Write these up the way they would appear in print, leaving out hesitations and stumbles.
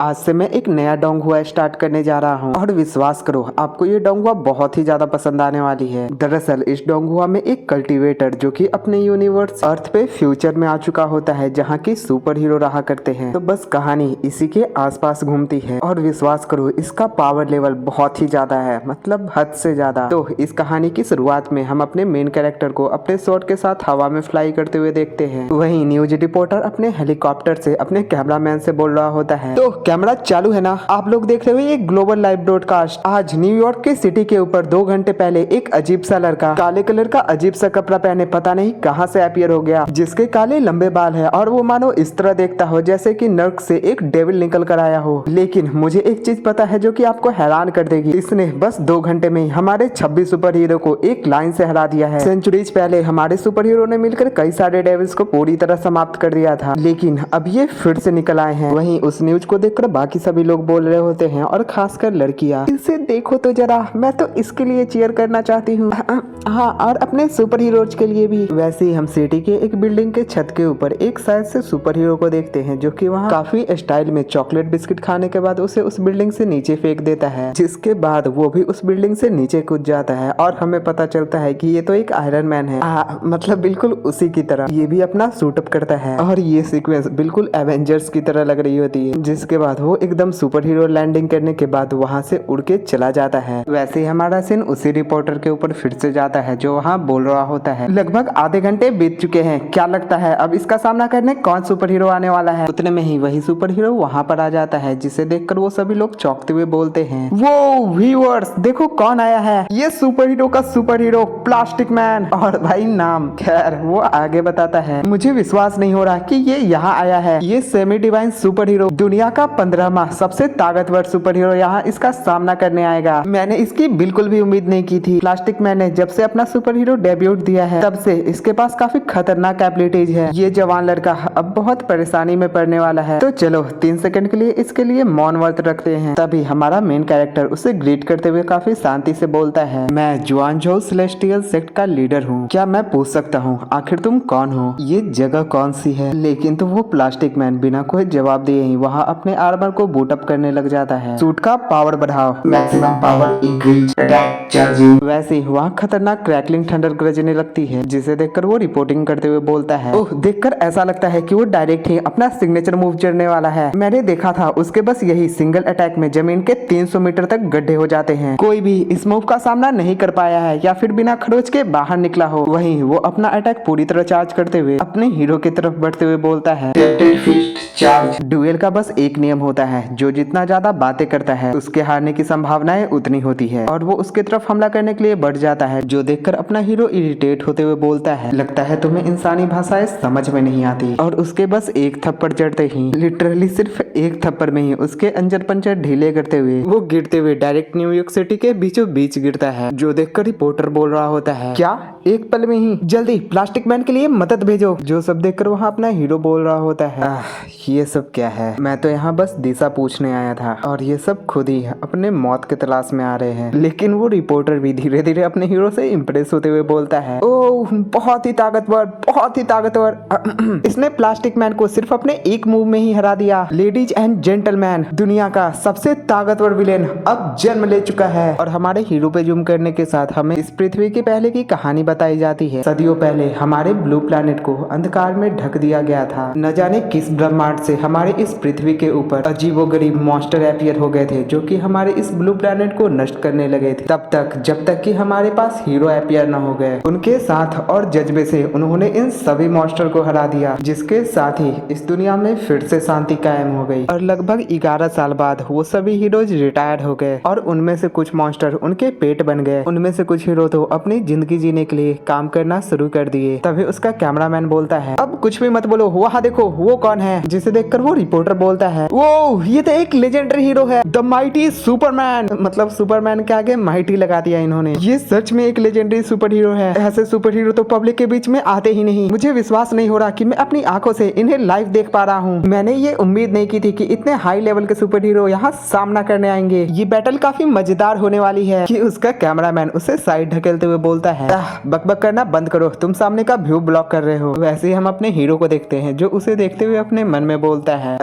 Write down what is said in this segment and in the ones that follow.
आज से मैं एक नया डोंगुआ स्टार्ट करने जा रहा हूँ और विश्वास करो आपको ये डोंगुआ बहुत ही ज्यादा पसंद आने वाली है। दरअसल इस डोंगुआ में एक कल्टीवेटर जो कि अपने यूनिवर्स अर्थ पे फ्यूचर में आ चुका होता है, जहाँ की सुपर हीरो रहा करते हैं। तो बस कहानी इसी के आसपास घूमती है और विश्वास करो इसका पावर लेवल बहुत ही ज्यादा है, मतलब हद से ज्यादा। तो इस कहानी की शुरुआत में हम अपने मेन कैरेक्टर को अपने स्वॉर्ड के साथ हवा में फ्लाई करते हुए देखते हैं। वहीं न्यूज रिपोर्टर अपने हेलीकॉप्टर से अपने कैमरामैन से बोल रहा होता है, तो कैमरा चालू है ना? आप लोग देख रहे हुए एक ग्लोबल लाइव ब्रॉडकास्ट। आज न्यूयॉर्क के सिटी के ऊपर 2 घंटे पहले एक अजीब सा लड़का काले कलर का अजीब सा कपड़ा पहने पता नहीं कहां से अपीयर हो गया, जिसके काले लंबे बाल है और वो मानो इस तरह देखता हो जैसे कि नर्क से एक डेविल निकल कर आया हो। लेकिन मुझे एक चीज पता है जो कि आपको हैरान कर देगी, इसने बस 2 घंटे में हमारे 26 सुपर हीरो को एक लाइन से हरा दिया है। सेंचुरीज पहले हमारे सुपर हीरो ने मिलकर कई सारे डेविल्स को पूरी तरह समाप्त कर दिया था, लेकिन अब ये फिर से निकल आए हैं। वहीं उस न्यूज को देखकर बाकी सभी लोग बोल रहे होते हैं और खासकर लड़कियां, इसे देखो तो जरा, मैं तो इसके लिए चीयर करना चाहती हूँ। हाँ, और अपने सुपर हीरोज के लिए भी। वैसे ही हम सिटी के एक बिल्डिंग के छत के ऊपर एक साइड से सुपर हीरो को देखते हैं जो कि वहाँ काफी स्टाइल में चॉकलेट बिस्किट खाने के बाद उसे उस बिल्डिंग से नीचे फेंक देता है, जिसके बाद वो भी उस बिल्डिंग से नीचे कूद जाता है और हमें पता चलता है कि ये तो एक आयरन मैन है। मतलब बिल्कुल उसी की तरह ये भी अपना सूटअप करता है और ये सीक्वेंस बिल्कुल एवेंजर्स की तरह लग रही होती है, जिसके बाद वो एकदम सुपर हीरो लैंडिंग करने के बाद वहाँ से उड़ के चला जाता है। वैसे ही हमारा सीन उसी रिपोर्टर के ऊपर फिर से जाता है जो वहाँ बोल रहा होता है, लगभग आधे घंटे बीत चुके हैं, क्या लगता है अब इसका सामना करने कौन सुपर हीरो आने वाला है? उतने में ही वही सुपर हीरो वहाँ पर आ जाता है, जिसे देखकर वो सभी लोग चौंकते हुए बोलते हैं, वो व्यूअर्स देखो कौन आया है, ये सुपर हीरो का सुपर हीरो प्लास्टिक मैन। और भाई नाम खैर वो आगे बताता है, मुझे विश्वास नहीं हो रहा कि ये यहाँ आया है, ये सेमी डिवाइन सुपर हीरो दुनिया का 15वां सबसे ताकतवर सुपर हीरो यहाँ इसका सामना करने आएगा। मैंने इसकी बिल्कुल भी उम्मीद नहीं की थी। प्लास्टिक मैन ने जब से अपना सुपर हीरो डेब्यूट दिया है तब से इसके पास काफी खतरनाक एबिलिटीज है। ये जवान लड़का अब बहुत परेशानी में पड़ने वाला है, तो चलो 3 सेकंड के लिए इसके लिए मौन व्रत रखते हैं। तभी हमारा मेन कैरेक्टर उसे ग्रीट करते हुए काफी शांति से बोलता है, मैं जुआन झो सेलेस्टियल सेक्ट का लीडर हूँ, क्या मैं पूछ सकता हूँ आखिर तुम कौन हो, ये जगह कौन सी है? लेकिन तो वो प्लास्टिक मैन बिना कोई जवाब दिए ही वहाँ अपने आर्मर को बूट अप करने लग जाता है। सूट का पावर बढ़ाओ, maximum power increase, attack charging. वैसे ही वहाँ खतरनाक क्रैकलिंग थंडर गरजने लगती है, जिसे देखकर वो रिपोर्टिंग करते हुए बोलता है, ओह देखकर ऐसा लगता है कि वो डायरेक्ट ही अपना सिग्नेचर मूव चढ़ने वाला है। मैंने देखा था उसके बस यही सिंगल अटैक में जमीन के 300 मीटर तक गड्ढे हो जाते हैं। कोई भी इस मूव का सामना नहीं कर पाया है या फिर बिना खरोच के बाहर निकला हो। वहीं वो अपना अटैक पूरी तरह चार्ज करते हुए अपने हीरो की तरफ बढ़ते हुए बोलता है, डुएल का बस एक नियम होता है, जो जितना ज्यादा बातें करता है उसके हारने की संभावनाएं उतनी होती है। और वो उसके तरफ हमला करने के लिए बढ़ जाता है, जो देखकर अपना हीरो इरिटेट होते हुए बोलता है, लगता है तुम्हें इंसानी भाषाएं समझ में नहीं आती। और उसके बस एक थप्पड़ चढ़ते ही, लिटरली सिर्फ एक थप्पड़ में ही उसके अंजर पंजर ढीले करते हुए वो गिरते हुए डायरेक्ट न्यूयॉर्क सिटी के बीचों बीच गिरता है। जो देखकर रिपोर्टर बोल रहा होता है, क्या एक पल में ही? जल्दी प्लास्टिक मैन के लिए मदद भेजो। जो सब देखकर वहाँ अपना हीरो बोल रहा होता है, ये सब क्या है? मैं तो यहाँ बस दिशा पूछने आया था और ये सब खुद ही अपने मौत के तलाश में आ रहे हैं। लेकिन वो रिपोर्टर भी धीरे धीरे अपने हीरो से इम्प्रेस होते हुए बोलता है, ओह बहुत ही ताकतवर, बहुत ही ताकतवर। इसने प्लास्टिक मैन को सिर्फ अपने एक मूव में ही हरा दिया। लेडीज एंड जेंटलमैन, दुनिया का सबसे ताकतवर विलेन अब जन्म ले चुका है। और हमारे हीरो पे जूम करने के साथ हमें इस पृथ्वी के पहले की कहानी बताई जाती है। सदियों पहले हमारे ब्लू प्लैनेट को अंधकार में ढक दिया गया था। न जाने किस ब्रह्मांड से हमारे इस पृथ्वी के ऊपर अजीबोगरीब मॉन्स्टर अपीयर हो गए थे, जो कि हमारे इस ब्लू प्लैनेट को नष्ट करने लगे थे, तब तक जब तक कि हमारे पास हीरो अपीयर न हो गए। उनके साथ और जज्बे से उन्होंने इन सभी मॉन्स्टर को हरा दिया, जिसके साथ ही इस दुनिया में फिर से शांति कायम हो गई। और लगभग 11 साल बाद वो सभी हीरोज रिटायर्ड हो गए और उनमें से कुछ मॉन्स्टर उनके पेट बन गए। उनमें से कुछ हीरो तो अपनी जिंदगी जीने के लिए काम करना शुरू कर दिए। तभी उसका कैमरामैन बोलता है, अब कुछ भी मत बोलो, वहाँ देखो वो कौन है? जिसे देखकर वो रिपोर्टर बोलता है, वो ये तो एक लेजेंडरी हीरो है, द माइटी सुपरमैन। मतलब सुपरमैन के आगे माइटी लगा दिया इन्होंने। ये सच में एक लेजेंडरी सुपर हीरो है। ऐसे सुपर हीरो तो पब्लिक के बीच में आते ही नहीं। मुझे विश्वास नहीं हो रहा कि मैं अपनी आंखों से इन्हें लाइव देख पा रहा हूँ। मैंने ये उम्मीद नहीं की थी कि इतने हाई लेवल के सुपर हीरो यहाँ सामना करने आएंगे। ये बैटल काफी मजेदार होने वाली है। कि उसका कैमरामैन उसे साइड ढकेलते हुए बोलता है, बकबक करना बंद करो, तुम सामने का व्यू ब्लॉक कर रहे हो। वैसे ही हम अपने हीरो को देखते हैं जो उसे देखते हुए अपने मन में बोलता है,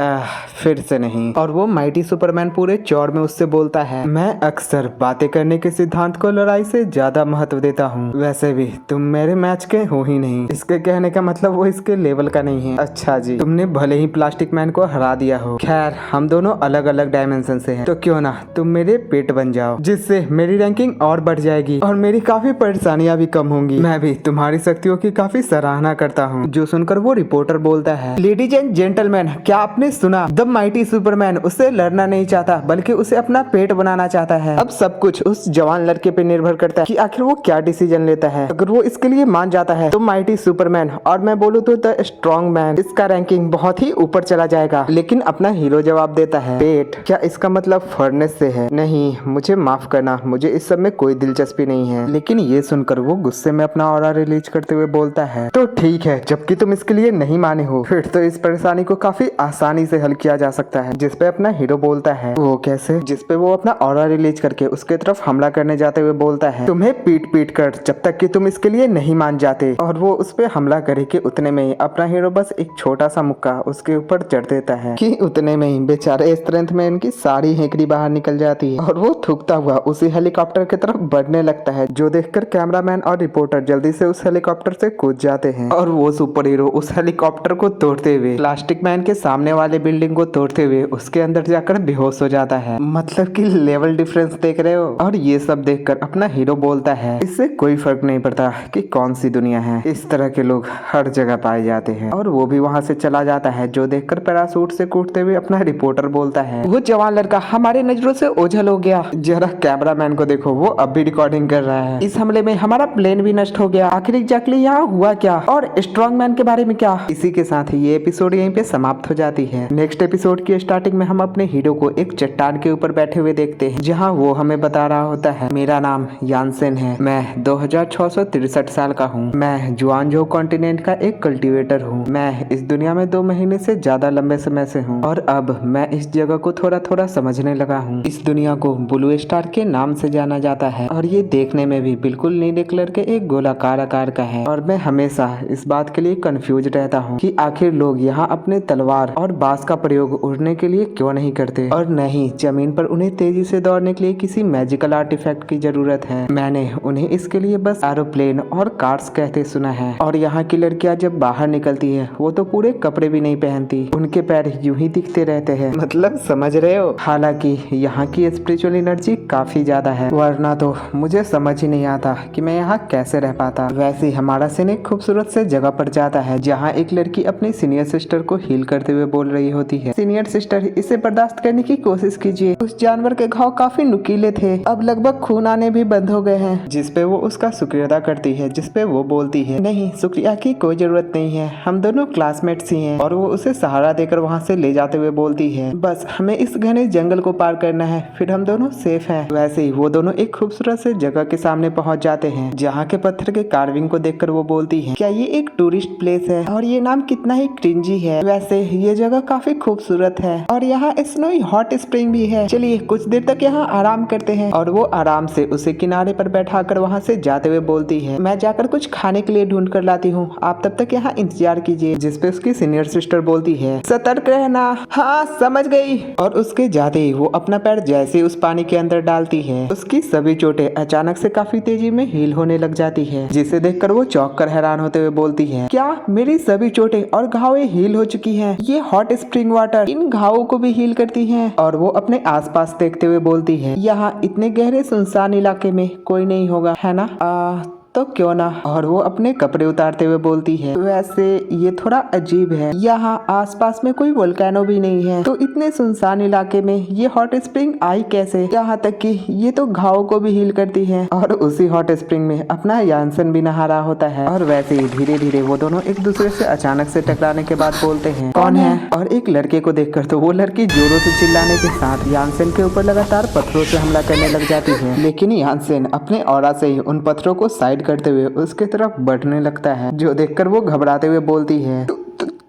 फिर से नहीं। और वो माइटी सुपरमैन पूरे चौड़ में उससे बोलता है, मैं अक्सर बातें करने के सिद्धांत को लड़ाई से ज्यादा महत्व देता हूँ। वैसे भी तुम मेरे मैच के हो ही नहीं। इसके कहने का मतलब वो इसके लेवल का नहीं है। अच्छा जी, तुमने भले ही प्लास्टिक मैन को हरा दिया हो, खैर हम दोनों अलग अलग डायमेंशन से हैं, तो क्यों ना तुम मेरे पेट बन जाओ, जिससे मेरी रैंकिंग और बढ़ जाएगी और मेरी काफी परेशानियां भी कम होंगी। मैं भी तुम्हारी शक्तियों की काफी सराहना करता हूँ। जो सुनकर वो रिपोर्टर बोलता है, लेडीज एंड जेंटलमैन, क्या आपने सुना? द माइटी सुपरमैन उससे लड़ना नहीं चाहता, बल्कि उसे अपना पेट बनाना चाहता है। अब सब कुछ उस जवान लड़के पे निर्भर करता है कि आखिर वो क्या डिसीजन लेता है। अगर वो इसके लिए मान जाता है तो माइटी सुपरमैन, और मैं बोलूँ तो द स्ट्रॉन्ग मैन, इसका रैंकिंग बहुत ही ऊपर चला जाएगा। लेकिन अपना हीरो जवाब देता है, पेट? क्या इसका मतलब फर्नेस से है? नहीं, मुझे माफ करना, मुझे इस सब में कोई दिलचस्पी नहीं है। लेकिन ये सुनकर वो गुस्से में अपना ऑरा रिलीज करते हुए बोलता है, तो ठीक है, जबकि तुम इसके लिए नहीं माने हो, फिर तो इस परेशानी को काफी आसानी से हल किया जा सकता है। जिसपे अपना हीरो बोलता है, वो कैसे? जिसपे वो अपना ऑरा रिलीज करके उसके तरफ हमला करने जाते हुए बोलता है, तुम्हें पीट पीट कर, जब तक कि तुम इसके लिए नहीं मान जाते। और वो उस पे हमला करे कि उतने में ही अपना हीरो बस एक छोटा सा मुक्का उसके ऊपर चढ़ देता है कि उतने में ही बेचारे स्ट्रेंथ में इनकी सारी हेकड़ी बाहर निकल जाती है और वो थूकता हुआ उसी हेलीकॉप्टर की तरफ बढ़ने लगता है। जो देखकर कैमरामैन और रिपोर्टर जल्दी से उस हेलीकॉप्टर से कूद जाते हैं और वो सुपर हीरो उस हेलीकॉप्टर को तोड़ते हुए प्लास्टिक मैन के सामने वाले बिल्डिंग को तोड़ते हुए उसके अंदर जाकर बेहोश हो जाता है। मतलब कि लेवल डिफरेंस देख रहे हो। और ये सब देखकर अपना हीरो बोलता है, इससे कोई फर्क नहीं पड़ता कि कौन सी दुनिया है, इस तरह के लोग हर जगह पाए जाते हैं। और वो भी वहाँ से चला जाता है। जो देखकर पैराशूट से कूदते हुए अपना रिपोर्टर बोलता है, वो जवान लड़का हमारे नजरों से ओझल हो गया। जरा कैमरामैन को देखो, वो अब भी रिकॉर्डिंग कर रहा है। इस हमले में हमारा प्लेन भी नष्ट हो गया। आखिर एग्जैक्टली यहाँ हुआ क्या और स्ट्रॉन्ग मैन के बारे में क्या? इसी के साथ ये एपिसोड यहीं पे समाप्त हो जाती है। नेक्स्ट एपिसोड की स्टार्टिंग में हम अपने हीरो को एक चट्टान के ऊपर बैठे हुए देखते हैं, जहाँ वो हमें बता रहा होता है, मेरा नाम यानसेन है, मैं 2663 साल का हूँ, मैं जुआनजो कॉन्टिनेंट का एक कल्टीवेटर हूँ, मैं इस दुनिया में 2 महीने से ज्यादा लंबे समय से हूँ और अब मैं इस जगह को थोड़ा थोड़ा समझने लगा हूँ। इस दुनिया को ब्लू स्टार के नाम से जाना जाता है और ये देखने में भी बिल्कुल नीले कलर के एक गोलाकार आकार का है। और मैं हमेशा इस बात के लिए कंफ्यूज रहता हूँ कि आखिर लोग यहाँ अपने तलवार और बांस का प्रयोग उड़ने के लिए क्यों नहीं करते, और नहीं जमीन पर उन्हें तेजी से दौड़ने के लिए किसी मैजिकल आर्टिफैक्ट की जरूरत है। मैंने उन्हें इसके लिए बस एरोप्लेन और कार्स कहते सुना है। और यहाँ की लड़कियां जब बाहर निकलती है वो तो पूरे कपड़े भी नहीं पहनती, उनके पैर यूं ही दिखते रहते हैं। मतलब समझ रहे हो। हालांकि यहाँ की स्पिरिचुअल एनर्जी काफी ज्यादा है, वरना तो मुझे समझ ही नहीं आता कि मैं यहाँ कैसे रह पाता। वैसे हमारा सीन एक खूबसूरत से जगह पर जाता है, जहाँ एक लड़की अपनी सीनियर सिस्टर को हील करते हुए बोल रही होती है, सीनियर सिस्टर इसे बर्दाश्त करने की कोशिश कीजिए, उस जानवर के घाव काफी नुकीले थे, अब लगभग खून आने भी बंद हो गए हैं। जिसपे वो उसका शुक्रिया अदा करती है, जिसपे वो बोलती है, नहीं शुक्रिया की कोई जरूरत नहीं है, हम दोनों क्लासमेट्स ही हैं। और वो उसे सहारा देकर वहाँ से ले जाते हुए बोलती है, बस हमें इस घने जंगल को पार करना है, फिर हम दोनों सेफ हैं। वैसे ही वो दोनों एक खूबसूरत से जगह के सामने पहुँच जाते हैं, जहाँ के पत्थर के कार्विंग को देखकर वो बोलती है, क्या ये एक टूरिस्ट प्लेस है? और ये नाम कितना ही क्रिंजी है। वैसे ये जगह काफी खूबसूरत है और यहाँ स्नोई हॉट स्प्रिंग भी है, चलिए कुछ देर तक यहाँ आराम करते हैं। और वो आराम से उसे किनारे पर बैठाकर वहाँ से जाते हुए बोलती है, मैं जाकर कुछ खाने के लिए ढूंढ कर लाती हूँ, आप तब तक यहाँ इंतजार कीजिए। जिसपे उसकी सीनियर सिस्टर बोलती है, सतर्क रहना। हाँ समझ गई। और उसके जाते ही वो अपना पैर जैसे उस पानी के अंदर डालती है, उसकी सभी चोटें अचानक से काफी तेजी में हील होने लग जाती है। जिसे देखकर वो चौंक कर हैरान होते हुए बोलती है, क्या मेरी सभी चोटें और घावें हील हो चुकी हैं? ये हॉट स्प्रिंग वाटर इन घावों को भी हील करती है। और वो अपने आसपास देखते हुए बोलती है, यहाँ इतने गहरे सुनसान इलाके में कोई नहीं होगा, है ना? तो क्यों ना। और वो अपने कपड़े उतारते हुए बोलती है, वैसे ये थोड़ा अजीब है, यहाँ आसपास में कोई वोल्केनो भी नहीं है, तो इतने सुनसान इलाके में ये हॉट स्प्रिंग आई कैसे? यहाँ तक कि ये तो घावों को भी हील करती है। और उसी हॉट स्प्रिंग में अपना यानसेन भी नहा रहा होता है। और वैसे ही धीरे धीरे वो दोनों एक दूसरे से अचानक से टकराने के बाद बोलते हैं, कौन है? और एक लड़के को देखकर तो वो लड़की जोरों से चिल्लाने के साथ यानसेन के ऊपर लगातार पत्थरों से हमला करने लग जाती है। लेकिन यानसेन अपने ऑरा से ही उन पत्थरों को साइड करते हुए उसके तरफ बढ़ने लगता है, जो देखकर वो घबराते हुए बोलती है,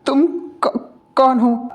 तुम कौन हूँ?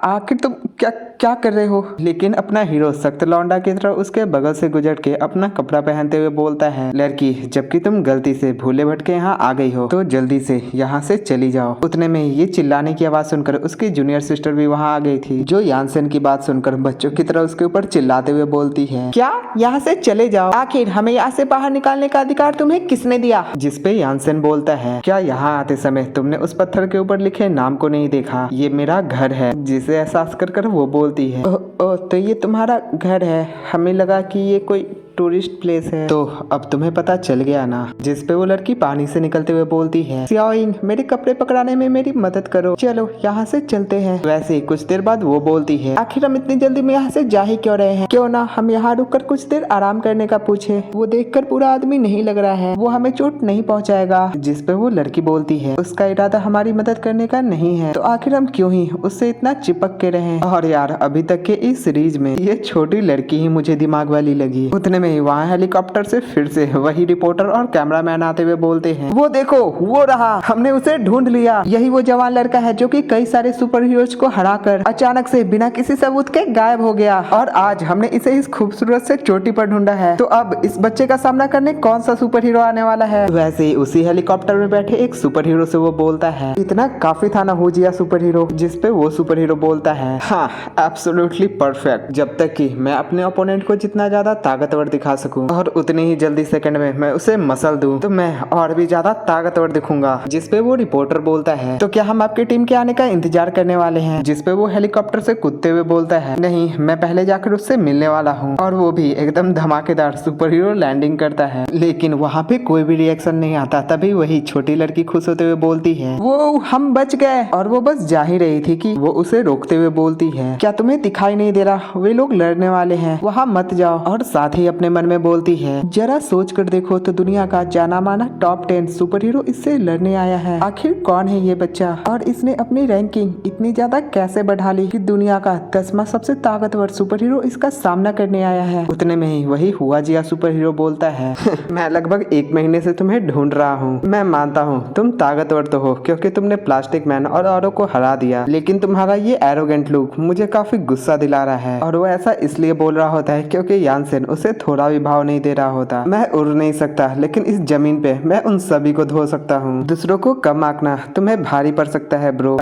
आखिर तुम क्या क्या कर रहे हो? लेकिन अपना हीरो सख्त लौंडा की तरह उसके बगल से गुजर के अपना कपड़ा पहनते हुए बोलता है, लड़की जबकि तुम गलती से भूले भटके यहाँ आ गई हो तो जल्दी से यहाँ से चली जाओ। उतने में ये चिल्लाने की आवाज सुनकर उसकी जूनियर सिस्टर भी वहाँ आ गई थी, जो यानसेन की बात सुनकर बच्चों की तरह उसके ऊपर चिल्लाते हुए बोलती है, क्या यहाँ से चले जाओ? आखिर हमें यहाँ से बाहर निकालने का अधिकार तुम्हें किसने दिया? जिसपे यानसेन बोलता है, क्या यहाँ आते समय तुमने उस पत्थर के ऊपर लिखे नाम को नहीं देखा? ये मेरा घर है। जिसे एहसास कर वो बोलती है, ओ तो ये तुम्हारा घर है, हमें लगा कि ये कोई टूरिस्ट प्लेस है। तो अब तुम्हें पता चल गया ना। जिसपे वो लड़की पानी से निकलते हुए बोलती है, सियाओइंग मेरे कपड़े पकड़ाने में मेरी मदद करो, चलो यहाँ से चलते हैं। वैसे कुछ देर बाद वो बोलती है, आखिर हम इतनी जल्दी में यहाँ से जा ही क्यों रहे हैं? क्यों ना हम यहाँ रुककर कुछ देर आराम करने का पूछे? वो देखकर पूरा आदमी नहीं लग रहा है, वो हमें चोट नहीं पहुँचाएगा। जिसपे वो लड़की बोलती है, उसका इरादा हमारी मदद करने का नहीं है, तो आखिर हम क्यों ही उससे इतना चिपक के रहे? और यार अभी तक के इस सीरीज में ये छोटी लड़की ही मुझे दिमाग वाली लगी। उतने में वहाँ हेलीकॉप्टर से फिर से वही रिपोर्टर और कैमरामैन आते हुए बोलते हैं, वो देखो वो रहा, हमने उसे ढूंढ लिया। यही वो जवान लड़का है जो कि कई सारे सुपर हीरोज को हराकर अचानक से बिना किसी सबूत के गायब हो गया, और आज हमने इसे इस खूबसूरत से चोटी पर ढूंढा है। तो अब इस बच्चे का सामना करने कौन सा सुपर हीरो आने वाला है? वैसे ही उसी हेलीकॉप्टर में बैठे एक सुपर हीरो से वो बोलता है, इतना काफी था ना होजिया सुपर हीरो। जिसपे वो सुपर हीरो बोलता है, हाँ एब्सोल्युटली परफेक्ट, जब तक कि मैं अपने ओपोनेंट को जितना ज्यादा ताकतवर दिखा सकूं और उतनी ही जल्दी सेकंड में मैं उसे मसल दूं, तो मैं और भी ज्यादा ताकतवर दिखूंगा। जिसपे वो रिपोर्टर बोलता है, तो क्या हम आपकी टीम के आने का इंतजार करने वाले हैं? जिसपे वो हेलीकॉप्टर से कूदते हुए बोलता है, नहीं मैं पहले जाकर उससे मिलने वाला हूँ। और वो भी एकदम धमाकेदार सुपर हीरो लैंडिंग करता है, लेकिन वहाँ पे कोई भी रिएक्शन नहीं आता। तभी वही छोटी लड़की खुश होते हुए बोलती है, वो हम बच गए। और वो बस जा ही रही थी कि वो उसे रोकते हुए बोलती है, क्या तुम्हें दिखाई नहीं दे रहा वे लोग लड़ने वाले हैं, वहाँ मत जाओ। और साथ ही अपने मन में बोलती है, जरा सोच कर देखो तो दुनिया का जाना माना टॉप 10 सुपर हीरो इससे लड़ने आया है। आखिर कौन है ये बच्चा, और इसने अपनी रैंकिंग इतनी ज्यादा कैसे बढ़ा ली कि दुनिया का 10वां सबसे ताकतवर सुपर हीरो इसका सामना करने आया है। उतने में ही वही हुआ जिया सुपर हीरो बोलता है, मैं लगभग 1 महीने से तुम्हें ढूंढ रहा हूँ। मैं मानता हूँ तुम ताकतवर तो हो क्योंकि तुमने प्लास्टिक मैन और औरों को हरा दिया, लेकिन तुम्हारा ये एरोगेंट लुक मुझे काफी गुस्सा दिला रहा है। और वो ऐसा इसलिए बोल रहा होता है क्योंकि यानसेन उसे थोड़ा भी भाव नहीं दे रहा होता। मैं उड़ नहीं सकता, लेकिन इस जमीन पे मैं उन सभी को धो सकता हूँ। दूसरों को कम आंकना तुम्हें भारी पड़ सकता है ब्रो।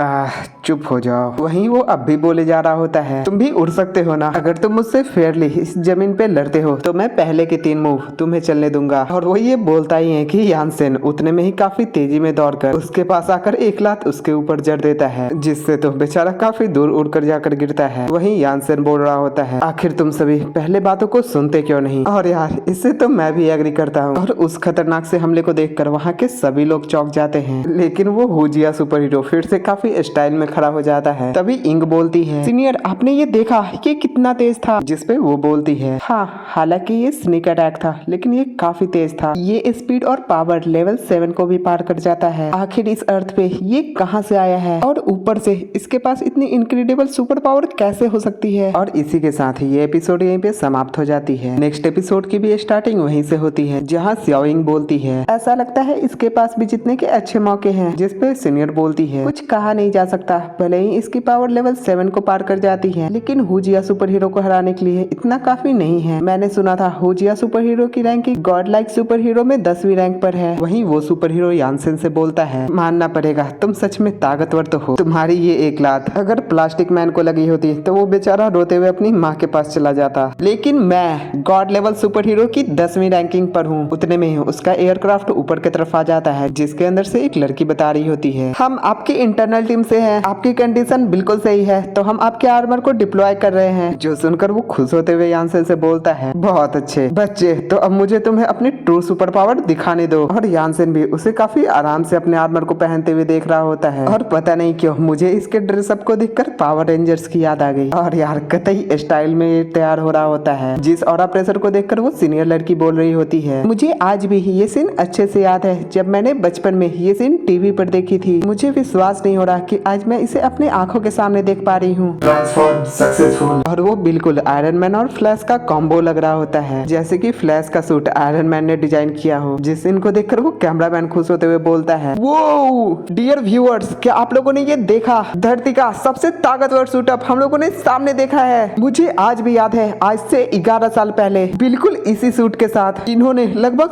चुप हो जाओ। वहीं वो अब भी बोले जा रहा होता है, तुम भी उड़ सकते हो ना? अगर तुम मुझसे फेयरली इस जमीन पे लड़ते हो तो मैं पहले के 3 मूव तुम्हें चलने दूंगा। और वो ये बोलता ही है कि यानसेन उतने में ही काफी तेजी में दौड़कर उसके पास आकर एक लात उसके ऊपर जड़ देता है, जिससे तो बेचारा काफी दूर उड़कर जाकर गिरता है। वहीं यानसेन बोल रहा होता है, आखिर तुम सभी पहले बातों को सुनते क्यों नहीं? और यार इससे तो मैं भी एग्री करता हूँ। और उस खतरनाक से हमले को देखकर वहाँ के सभी लोग चौंक जाते हैं, लेकिन वो होजिया सुपर हीरो फिर से काफी स्टाइल में खड़ा हो जाता है। तभी इंग बोलती है, सीनियर आपने ये देखा ये कितना तेज था? जिसपे वो बोलती है, हाँ हालांकि ये स्नीक अटैक था, लेकिन ये काफी तेज था। ये स्पीड और पावर लेवल 7 को भी पार कर जाता है। आखिर इस अर्थ पे ये कहाँ से आया है, और ऊपर से इसके पास इतनी इनक्रेडिबल सुपर पावर कैसे हो सकती है? और इसी के साथ ये एपिसोड यहीं पे समाप्त हो जाती है। नेक्स्ट एपिसोड की भी स्टार्टिंग वहीं से होती है, जहाँ सियाओइंग बोलती है, ऐसा लगता है इसके पास भी जीतने के अच्छे मौके हैं। जिसपे सीनियर बोलती है, कुछ कहा नहीं जा सकता, भले ही इसकी पावर लेवल 7 को पार कर जाती है, लेकिन हुजिया सुपर हीरो को हराने के लिए इतना काफी नहीं है। मैंने सुना था हुजिया सुपर हीरो की ranking God like super hero में 10वीं रैंक पर है। वहीं वो सुपर हीरो यानसेन से बोलता है, मानना पड़ेगा तुम सच में ताकतवर तो हो। तुम्हारी ये एक लात अगर प्लास्टिक मैन को लगी होती तो वो बेचारा रोते हुए अपनी माँ के पास चला जाता, लेकिन मैं गॉड लेवल सुपर हीरो की 10वीं रैंकिंग पर हूँ। उतने में ही उसका एयरक्राफ्ट ऊपर की तरफ आ जाता है, जिसके अंदर से एक लड़की बता रही होती है, हम आपकी इंटरनल टीम से हैं, आपकी कंडीशन बिल्कुल सही है, तो हम आपके आर्मर को डिप्लॉय कर रहे हैं। जो सुनकर वो खुश होते हुए यानसेन से बोलता है, बहुत अच्छे बच्चे, तो अब मुझे तुम्हें अपनी ट्रू सुपर पावर दिखाने दो। और यानसेन भी उसे काफी आराम से अपने आर्मर को पहनते हुए देख रहा होता है। और पता नहीं क्यों मुझे इसके ड्रेसअप को देखकर पावर रेंजर्स की याद आ गई। और यार कतई स्टाइल में तैयार हो रहा होता है। जिस ऑरा प्रेशर को देखकर वो सीनियर लड़की बोल रही होती है, मुझे आज भी ये सीन अच्छे से याद है। जब मैंने बचपन में ये सीन टीवी पर देखी थी, मुझे विश्वास नहीं हो रहा कि आज मैं इसे अपने आंखों के सामने देख पा रही हूँ। Transform successful. और वो बिल्कुल आयरन मैन और फ्लैश का कॉम्बो लग रहा होता है, जैसे कि फ्लैश का सूट आयरन मैन ने डिजाइन किया हो। जिस सीन को देखकर वो कैमरामैन खुश होते हुए बोलता है, वो डियर व्यूअर्स, क्या आप लोगों ने ये देखा? धरती का सबसे ताकतवर सूटअप हम लोगों ने सामने देखा है। मुझे आज भी याद है, आज से 11 साल पहले बिल्कुल इसी सूट के साथ इन्होंने लगभग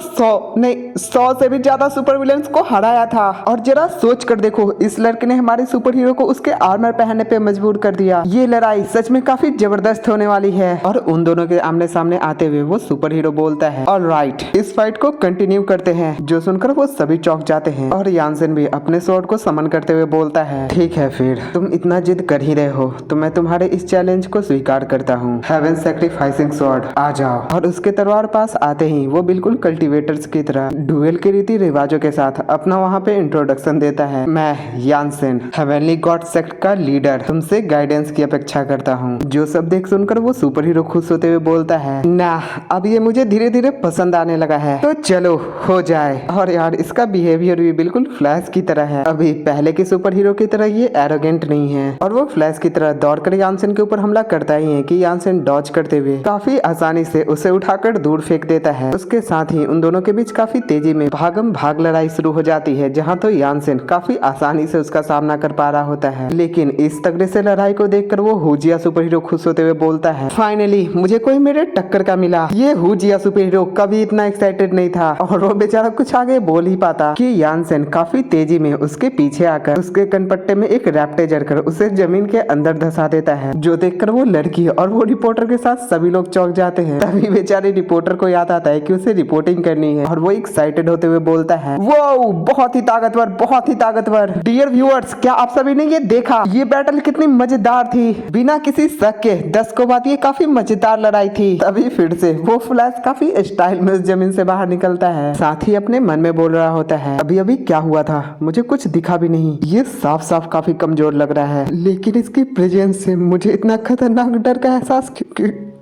100 से भी ज्यादा सुपर विलेंस को हराया था। और जरा सोच कर देखो, इस लड़के ने हमारे सुपर हीरो को उसके आर्मर पहनने पे मजबूर कर दिया। ये लड़ाई सच में काफी जबरदस्त होने वाली है। और उन दोनों के आमने सामने आते हुए वो सुपर हीरो बोलता है, ऑलराइट, इस फाइट को कंटिन्यू करते हैं। जो सुनकर वो सभी चौंक जाते हैं और यानसेन भी अपने स्वॉर्ड को समन करते हुए बोलता है, ठीक है, फिर तुम इतना जिद कर ही रहे हो तो मैं तुम्हारे इस चैलेंज को स्वीकार करता हूँ। हेवन सैक्रिफाइसिंग स्वॉर्ड, आ जाओ। और उसके तलवार पास आते ही वो बिल्कुल कल्टीवेटर्स की तरह डुएल के रीति रिवाजों के साथ अपना वहाँ पे इंट्रोडक्शन देता है। मैं यानसेन, हेवनली गॉड सेक्ट का लीडर, तुमसे गाइडेंस की अपेक्षा करता हूँ। जो सब देख सुनकर वो सुपर हीरो खुश होते हुए बोलता है, ना, अब ये मुझे धीरे धीरे पसंद आने लगा है, तो चलो हो जाए। और यार इसका बिहेवियर भी बिल्कुल फ्लैश की तरह है। अभी पहले के सुपर हीरो की तरह ये एरोगेंट नहीं है और वो फ्लैश की तरह दौड़कर यानसेन के ऊपर हमला करता ही है कि यानसेन डॉज करते हुए काफी आसानी से उसे उठाकर दूर फेंक देता है। उसके साथ ही उन दोनों के बीच काफी तेजी में भागम भाग लड़ाई शुरू हो जाती है, जहाँ तो यानसेन काफी आसानी से उसका सामना कर पा रहा होता है। लेकिन इस तगड़े से लड़ाई को देखकर वो हुजिया सुपर हीरो खुश होते हुए बोलता है, फाइनली मुझे कोई मेरे टक्कर का मिला। ये हुजिया सुपर हीरो कभी इतना एक्साइटेड नहीं था। और वो बेचारा कुछ आगे बोल ही पाता कि यानसेन काफी तेजी में उसके पीछे आकर उसके कनपट्टे में एक रैप्टे जड़कर उसे जमीन के अंदर धसा देता है। जो देखकर वो लड़की और वो रिपोर्टर के साथ सभी लोग चौंक जाते हैं। तभी बेचारे रिपोर्टर को याद आता है कि उसे रिपोर्टिंग करनी है और वो एक्साइटेड होते हुए बोलता है, वो बहुत ही ताकतवर, बहुत ही ताकतवर। डियर व्यूअर्स, क्या आप सभी ने ये देखा? ये बैटल कितनी मजेदार थी, बिना किसी शक के 10 को बात ये काफी मजेदार लड़ाई थी। तभी फिर से वो फ्लैश काफी स्टाइल में उस जमीन से बाहर निकलता है, साथ ही अपने मन में बोल रहा होता है, अभी अभी क्या हुआ था? मुझे कुछ दिखा भी नहीं। ये साफ साफ काफी कमजोर लग रहा है, लेकिन इसकी प्रेजेंस से मुझे इतना खतरनाक डर का एहसास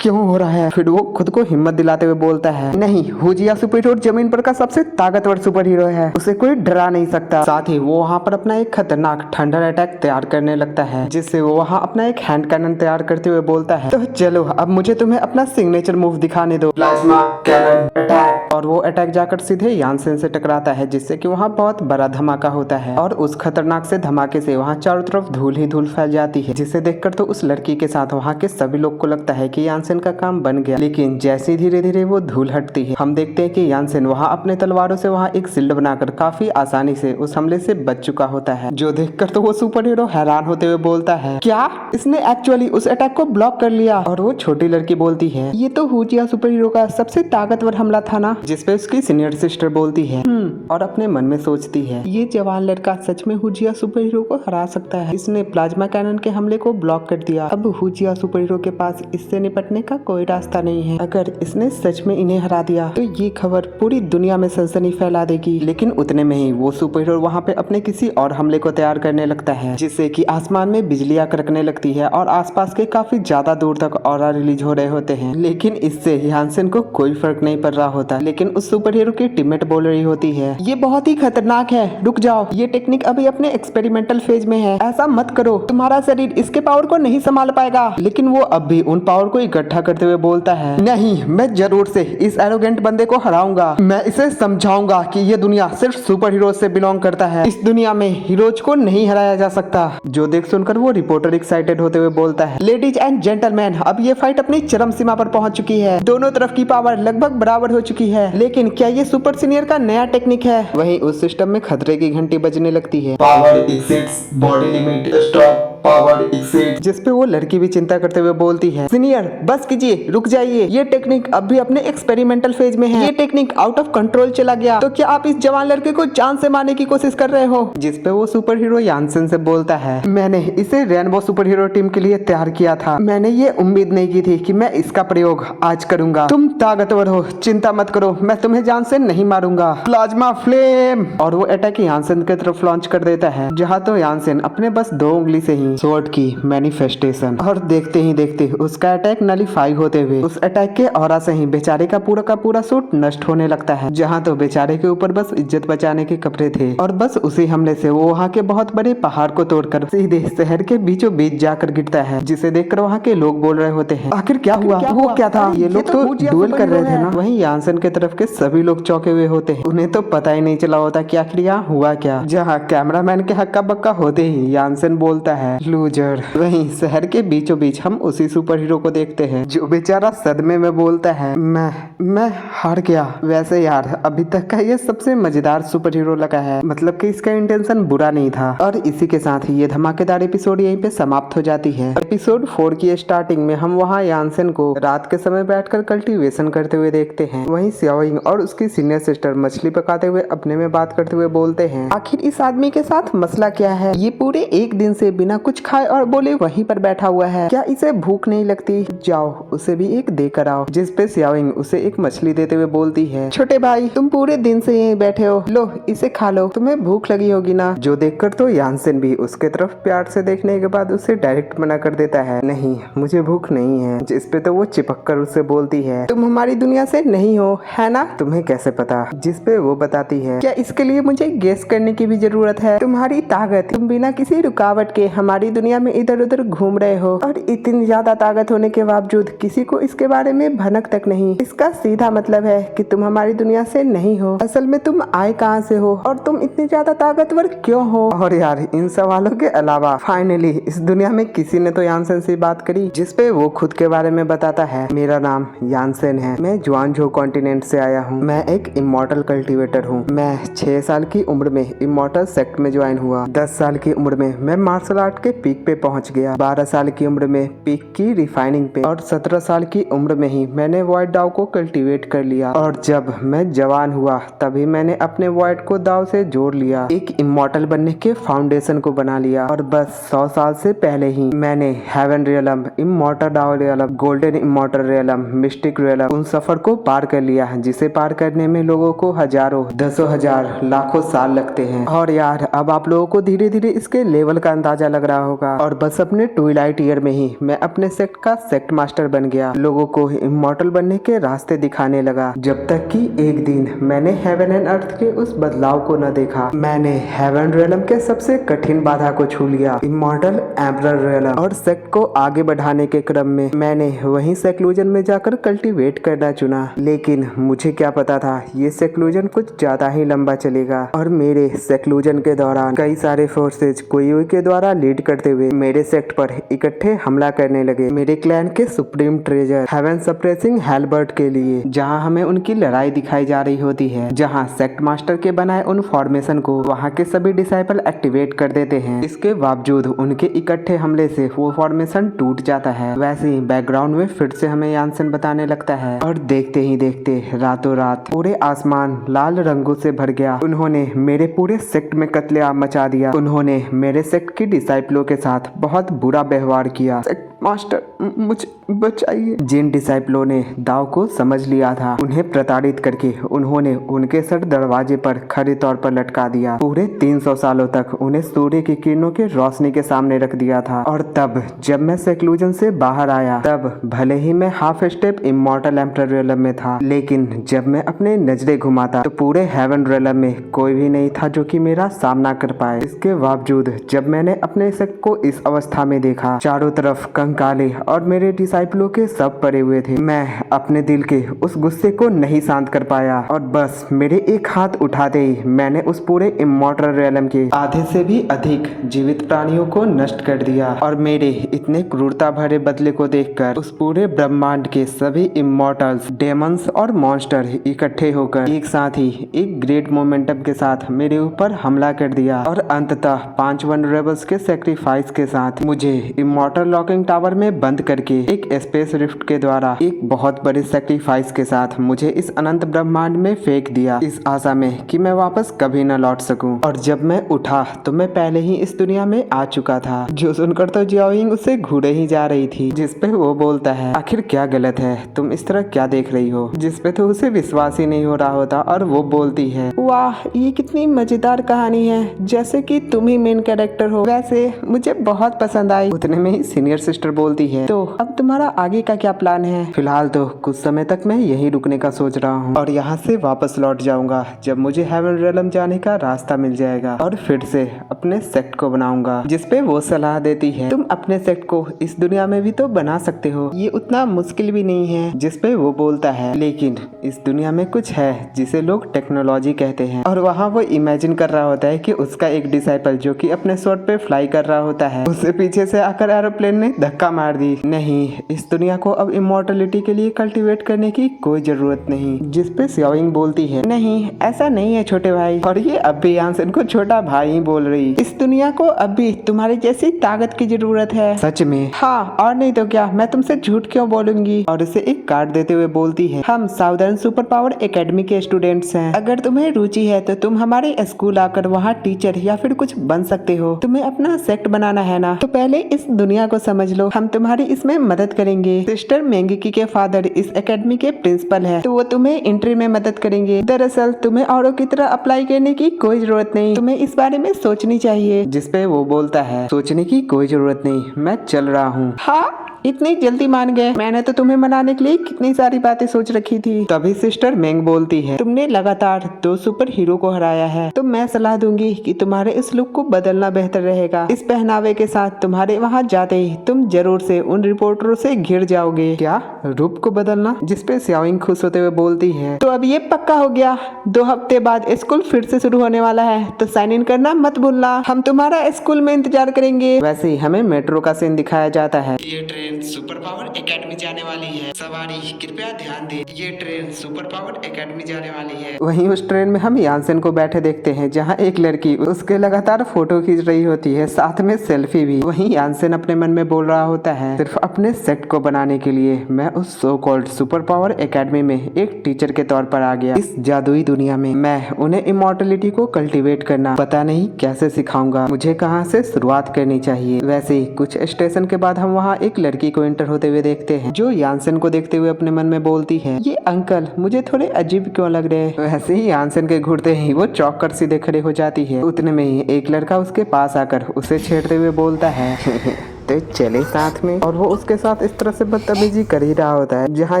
क्यों हो रहा है? फिर वो खुद को हिम्मत दिलाते हुए बोलता है, नहीं, हुजिया सुपर हीरो जमीन पर का सबसे ताकतवर सुपर हीरो है, उसे कोई डरा नहीं सकता। साथ ही वो वहाँ पर अपना एक खतरनाक थंडर अटैक तैयार करने लगता है, जिससे वो वहाँ अपना एक हैंड कैनन तैयार करते हुए बोलता है, तो चलो अब मुझे तुम्हें अपना सिग्नेचर मूव दिखाने दो, प्लाज्मा कैनन अटैक। और वो अटैक जाकर सीधे यानसेन से टकराता है, जिससे कि वहाँ बहुत बड़ा धमाका होता है। और उस खतरनाक से धमाके से वहाँ चारों तरफ धूल ही धूल फैल जाती है, जिसे देखकर तो उस लड़की के साथ वहाँ के सभी लोग को लगता है कि यानसेन का काम बन गया। लेकिन जैसे धीरे धीरे वो धूल हटती है, हम देखते हैं कि यानसेन वहाँ अपने तलवारों से वहाँ एक शिल्ड बनाकर काफी आसानी से उस हमले से बच चुका होता है। जो देखकर तो वो सुपर हीरो हैरान होते हुए बोलता है, क्या इसने एक्चुअली उस अटैक को ब्लॉक कर लिया? और वो छोटी लड़की बोलती है, ये तो हुजिया सुपर हीरो का सबसे ताकतवर हमला था ना? जिसपे उसकी सीनियर सिस्टर बोलती है, और अपने मन में सोचती है, ये जवान लड़का सच में हुजिया सुपर हीरो को हरा सकता है। इसने प्लाज्मा कैनन के हमले को ब्लॉक कर दिया। अब हुजिया सुपर हीरो के पास इससे निपटने का कोई रास्ता नहीं है। अगर इसने सच में इन्हें हरा दिया तो ये खबर पूरी दुनिया में सनसनी फैला देगी। लेकिन उतने में ही वो सुपर हीरो वहाँ पे अपने किसी और हमले को तैयार करने लगता है, जिससे कि आसमान में बिजलियां कड़कने लगती है और आसपास के काफी ज्यादा दूर तक ऑरा रिलीज हो रहे होते हैं। लेकिन इससे यानसेन को कोई फर्क नहीं पड़ रहा होता। लेकिन उस सुपर हीरो की टीममेट बोल रही होती है, ये बहुत ही खतरनाक है, रुक जाओ, ये टेक्निक अभी अपने एक्सपेरिमेंटल फेज में है, ऐसा मत करो, तुम्हारा शरीर इसके पावर को नहीं संभाल पाएगा। लेकिन वो अब भी उन पावर को इकट्ठा करते हुए बोलता है, नहीं, मैं जरूर से इस एरोगेंट बंदे को हराऊंगा। मैं इसे समझाऊंगा कि ये दुनिया सिर्फ सुपर हीरो से बिलोंग करता है, इस दुनिया में हीरोज को नहीं हराया जा सकता। जो देख सुनकर वो रिपोर्टर एक्साइटेड होते हुए बोलता है, लेडीज एंड जेंटलमैन, अब ये फाइट अपनी चरम सीमा पर पहुंच चुकी है, दोनों तरफ की पावर लगभग बराबर हो चुकी है। लेकिन क्या ये सुपर सीनियर का नया टेक्निक है? वहीं उस सिस्टम में खतरे की घंटी बजने लगती है, power exceeds body limit, stop power exceed. जिसपे वो लड़की भी चिंता करते हुए बोलती है, सीनियर बस कीजिए, रुक जाइए, ये टेक्निक अब भी अपने एक्सपेरिमेंटल फेज में है, ये टेक्निक आउट ऑफ कंट्रोल चला गया तो क्या आप इस जवान लड़के को जान से मारने की कोशिश कर रहे हो? जिसपे वो सुपर हीरो यानसेन से बोलता है, मैंने इसे रेनबो सुपर हीरो टीम के लिए तैयार किया था, मैंने ये उम्मीद नहीं की थी कि मैं इसका प्रयोग आज करूंगा। तुम ताकतवर हो, चिंता मत करो, मैं तुम्हें जान से नहीं मारूंगा, प्लाज्मा फ्लेम। और वो अटैक यानसेन की तरफ लॉन्च कर देता है, जहाँ तो यानसेन अपने बस 2 उंगली से ही नहीं स्वॉर्ड की मैनिफेस्टेशन। और देखते ही देखते उसका अटैक नलीफाई होते हुए उस अटैक के ऑरा से ही बेचारे का पूरा सूट नष्ट होने लगता है। जहाँ तो बेचारे के ऊपर बस इज्जत बचाने के कपड़े थे और बस उसी हमले से वो वहाँ के बहुत बड़े पहाड़ को तोड़कर सीधे शहर के बीचों बीच जाकर गिरता है, जिसे देखकर वहाँ के लोग बोल रहे होते हैं आखिर क्या हुआ, वो क्या था। ये लोग तो डुएल कर रहे थे ना। वहीं यानसन के तरफ के सभी लोग चौंके हुए होते हैं, उन्हें तो पता ही नहीं चला होता कि आखिर यहाँ हुआ क्या। जहाँ कैमरामैन के हक्का बक्का होते ही यानसन बोलता है लूजर। वहीं शहर के बीचों बीच हम उसी सुपर हीरो को देखते हैं जो बेचारा सदमे में बोलता है मैं हार गया। वैसे यार अभी तक का ये सबसे मजेदार सुपर हीरो लगा है, मतलब कि इसका इंटेंशन बुरा नहीं था। और इसी के साथ ही ये धमाकेदार एपिसोड यहीं पे समाप्त हो जाती है। एपिसोड 4 की स्टार्टिंग में हम वहाँ यानसन को रात के समय बैठकर कल्टीवेशन करते हुए देखते हैं। वहीं सियाओइंग और उसकी सीनियर सिस्टर मछली पकाते हुए अपने में बात करते हुए बोलते हैं आखिर इस आदमी के साथ मसला क्या है, ये पूरे एक दिन से बिना कुछ खाए और बोले वहीं पर बैठा हुआ है, क्या इसे भूख नहीं लगती, जाओ उसे भी एक दे कर आओ। जिस पे सियाओइंग उसे एक मछली देते हुए बोलती है छोटे भाई तुम पूरे दिन से यहीं बैठे हो, लो इसे खा लो, तुम्हें भूख लगी होगी ना। जो देखकर तो यानसन भी उसके तरफ प्यार से देखने के बाद उसे डायरेक्ट मना कर देता है नहीं मुझे भूख नहीं है। जिस पे तो वो चिपक कर उससे बोलती है तुम हमारी दुनिया से नहीं हो है ना, तुम्हें कैसे पता। जिस पे वो बताती है क्या इसके लिए मुझे गेस करने की भी जरूरत है, तुम्हारी ताकत, तुम बिना किसी रुकावट के हमारी दुनिया में इधर उधर घूम रहे हो और इतनी ज्यादा ताकत होने के बावजूद किसी को इसके बारे में भनक तक नहीं। इसका सीधा मतलब है कि तुम हमारी दुनिया से नहीं हो, असल में तुम आए कहाँ से हो और तुम इतनी ज्यादा ताकतवर क्यों हो। और यार इन सवालों के अलावा फाइनली इस दुनिया में किसी ने तो यानसन से बात करी, जिसपे वो खुद के बारे में बताता है मेरा नाम यानसन है, मैं जुआनझो कॉन्टिनेंट से आया हूँ, मैं एक इमॉर्टल कल्टीवेटर हूँ। मैं 6 साल की उम्र में इमॉर्टल सेक्ट में ज्वाइन हुआ, 10 साल की उम्र में मैं मार्शल आर्ट के पीक पे पहुंच गया, 12 साल की उम्र में पीक की रिफाइनिंग पे और 17 साल की उम्र में ही मैंने वॉइड दाव को कल्टीवेट कर लिया। और जब मैं जवान हुआ तभी मैंने अपने वॉइड को दाव से जोड़ लिया, एक इमॉर्टल बनने के फाउंडेशन को बना लिया। और बस 100 साल से पहले ही मैंने हेवन रियलम, इमॉर्टल दाव realm, golden immortal realm, mistake realm उन सफर को पार कर लिया, जिसे पार करने में लोगों को हजारों, दसों हजार, लाखों साल लगते हैं। और यार अब आप लोगों को धीरे धीरे इसके लेवल का अंदाजा लग रहा होगा। और बस अपने ट्विलाइट ईयर में ही मैं अपने सेक्ट का सेक्ट मास्टर बन गया, लोगों को इमॉर्टल बनने के रास्ते दिखाने लगा। जब तक कि एक दिन मैंने हेवन एंड अर्थ के उस बदलाव को न देखा, मैंने हेवन रियलम के सबसे कठिन बाधा को छू लिया, इमॉर्टल एम्परर रियलम। और सेक्ट को आगे बढ़ाने के क्रम में मैंने वहीं सेक्लूजन में जाकर कल्टीवेट करना चुना। लेकिन मुझे क्या पता था ये सेक्लूजन कुछ ज्यादा ही लंबा चलेगा और मेरे सेक्लूजन के दौरान कई सारे फोर्सेज कोयुई के द्वारा लीड करते हुए मेरे सेक्ट पर इकट्ठे हमला करने लगे, मेरे क्लैन के सुप्रीम ट्रेजर हेवन सप्रेसिंग हेलबर्ट के लिए। जहां हमें उनकी लड़ाई दिखाई जा रही होती है, जहां सेक्ट मास्टर के बनाए उन फॉर्मेशन को वहां के सभी डिसाइपल एक्टिवेट कर देते हैं। इसके बावजूद उनके इकट्ठे हमले से वो फॉर्मेशन टूट जाता है। वैसे ही बैकग्राउंड में फिर से हमें यानसन बताने लगता है और देखते ही देखते रातों रात पूरे आसमान लाल रंगों से भर गया। उन्होंने मेरे पूरे सेक्ट में कत्लेआम मचा दिया, उन्होंने मेरे सेक्ट की डिसाइपलों के साथ बहुत बुरा व्यवहार किया। सेक्ट मास्टर मुझे बचाइए। जिन डिसाइपलों ने दाव को समझ लिया था उन्हें प्रताड़ित करके उन्होंने उनके सर दरवाजे पर खड़े तौर पर लटका दिया। पूरे 300 सालों तक उन्हें सूर्य की किरणों के रोशनी के सामने रख दिया था। और तब जब मैं सेक्लूजन से बाहर आया, तब भले ही मैं half step immortal emperor realm में था, लेकिन जब मैं अपने नजरें घुमाता तो पूरे हेवन रियलम में कोई भी नहीं था जो कि मेरा सामना कर पाए। इसके बावजूद जब मैंने अपने सेक्ट को इस अवस्था में देखा, चारों तरफ कंकाले और मेरे डिसाइपलों के सब पड़े हुए थे, मैं अपने दिल के उस गुस्से को नहीं शांत कर पाया और बस मेरे एक हाथ उठाते ही मैंने उस पूरे इमॉर्टल रियलम के आधे से भी अधिक जीवित प्राणियों को नष्ट कर दिया। और मेरे इतने क्रूरता भरे बदले को देखकर उस पूरे ब्रह्मांड के सभी इमॉर्टल्स, डेमंस और मॉन्स्टर इकट्ठे होकर एक साथ ही एक ग्रेट मोमेंटम के साथ मेरे ऊपर हमला कर दिया। और अंततः 5 वनरेबल्स के सेक्रीफाइस के साथ मुझे इमॉर्टल लॉकिंग टावर टावर में बंद करके एक स्पेस रिफ्ट के द्वारा एक बहुत बड़े सेक्रीफाइस के साथ मुझे इस अनंत ब्रह्मांड में फेंक दिया, इस आशा में कि मैं वापस कभी न लौट सकूं। और जब मैं उठा तो मैं पहले ही इस दुनिया में आ चुका था। जो सुनकर तो जियाओयिंग उसे घूरे ही जा रही थी, जिसपे वो बोलता है, आखिर क्या गलत है, तुम इस तरह क्या देख रही हो, जिसपे तो उसे विश्वास ही नहीं हो रहा होता। और वो बोलती है, वाह ये कितनी मजेदार कहानी है, जैसे कि तुम ही मेन कैरेक्टर हो, वैसे मुझे बहुत पसंद आई। उतने में ही सीनियर सिस्टर बोलती है, तो अब तुम्हारा आगे का क्या प्लान है? फिलहाल तो कुछ समय तक मैं यहीं रुकने का सोच रहा हूँ और यहाँ से वापस लौट जाऊंगा जब मुझे हेवन रियलम जाने का रास्ता मिल जाएगा और फिर से अपने सेक्ट को बनाऊंगा। जिसपे वो सलाह देती है, तुम अपने सेक्ट को इस दुनिया में भी तो बना सकते हो, ये उतना मुश्किल भी नहीं है। जिसपे वो बोलता है, लेकिन इस दुनिया में कुछ है जिसे लोग टेक्नोलॉजी कहते हैं। और वहाँ वो इमेजिन कर रहा होता है कि उसका एक डिसाइपल जो कि अपने स्वॉर्ड पे फ्लाई कर रहा होता है, उसे पीछे से आकर एरोप्लेन ने धक्का मार दी। नहीं, इस दुनिया को अब इमोर्टलिटी के लिए कल्टीवेट करने की कोई जरूरत नहीं। जिसपे जियाओयिंग बोलती है, नहीं ऐसा नहीं है छोटे भाई। और ये अब भी यानसेन को छोटा भाई ही बोल रही, इस दुनिया को अब भी तुम्हारी जैसी ताकत की जरूरत है। सच में? हाँ, और नहीं तो क्या, मैं तुमसे झूठ क्यों बोलूंगी। और इसे एक कार्ड देते हुए बोलती है, हम साउदर्न सुपर पावर एकेडमी के स्टूडेंट्स हैं, अगर तुम्हें रुचि है तो तुम हमारे स्कूल आकर वहाँ टीचर या फिर कुछ बन सकते हो। तुम्हें अपना सेक्ट बनाना है ना, तो पहले इस दुनिया को समझ लो, हम तुम्हारी इसमें मदद करेंगे। सिस्टर मेंगिकी के फादर इस एकेडमी के प्रिंसिपल है, तो वो तुम्हें एंट्री में मदद करेंगे। दरअसल तुम्हें औरों की तरह अप्लाई करने की कोई जरूरत नहीं, तुम्हें इस बारे में सोचनी चाहिए। जिसपे वो बोलता है, सोचने की कोई जरूरत नहीं, मैं चल रहा हूँ। हाँ, इतनी जल्दी मान गए? मैंने तो तुम्हें मनाने के लिए कितनी सारी बातें सोच रखी थी। तभी सिस्टर मेंग बोलती है, तुमने लगातार 2 सुपर हीरो को हराया है, तो मैं सलाह दूंगी कि तुम्हारे इस लुक को बदलना बेहतर रहेगा। इस पहनावे के साथ तुम्हारे वहाँ जाते ही तुम जरूर से उन रिपोर्टरों से घिर जाओगे। क्या, रूप को बदलना? जिसपे जियाओयिंग खुश होते हुए बोलती है, तो अब ये पक्का हो गया, 2 हफ्ते बाद स्कूल फिर से शुरू होने वाला है, तो साइन इन करना मत भूलना, हम तुम्हारा स्कूल में इंतजार करेंगे। वैसे ही हमें मेट्रो का सीन दिखाया जाता है। ये ट्रेन सुपर पावर एकेडमी जाने वाली है, सवारी कृपया ध्यान दें, ये ट्रेन सुपर पावर एकेडमी जाने वाली है। वहीं उस ट्रेन में हम यानसेन को बैठे देखते हैं, जहां एक लड़की उसके लगातार फोटो खींच रही होती है, साथ में सेल्फी भी। वहीं यानसेन अपने मन में बोल रहा होता है, सिर्फ अपने सेक्ट को बनाने के लिए मैं उस so called super power academy में एक टीचर के तौर पर आ गया। इस जादुई दुनिया में मैं उन्हें इमोर्टलिटी को कल्टीवेट करना पता नहीं कैसे सिखाऊंगा, मुझे कहाँ से शुरुआत करनी चाहिए। वैसे ही कुछ स्टेशन के बाद हम वहाँ एक लड़की को एंटर होते हुए देखते हैं, जो यानसेन को देखते हुए अपने मन में बोलती है, ये अंकल मुझे थोड़े अजीब क्यों लग रहे हैं। वैसे ही यानसेन के घुरते ही वो चौंक कर सीधे खड़े हो जाती है। उतने में ही एक लड़का उसके पास आकर उसे छेड़ते हुए बोलता है तो चले साथ में। और वो उसके साथ इस तरह से बदतमीजी कर ही रहा होता है, जहाँ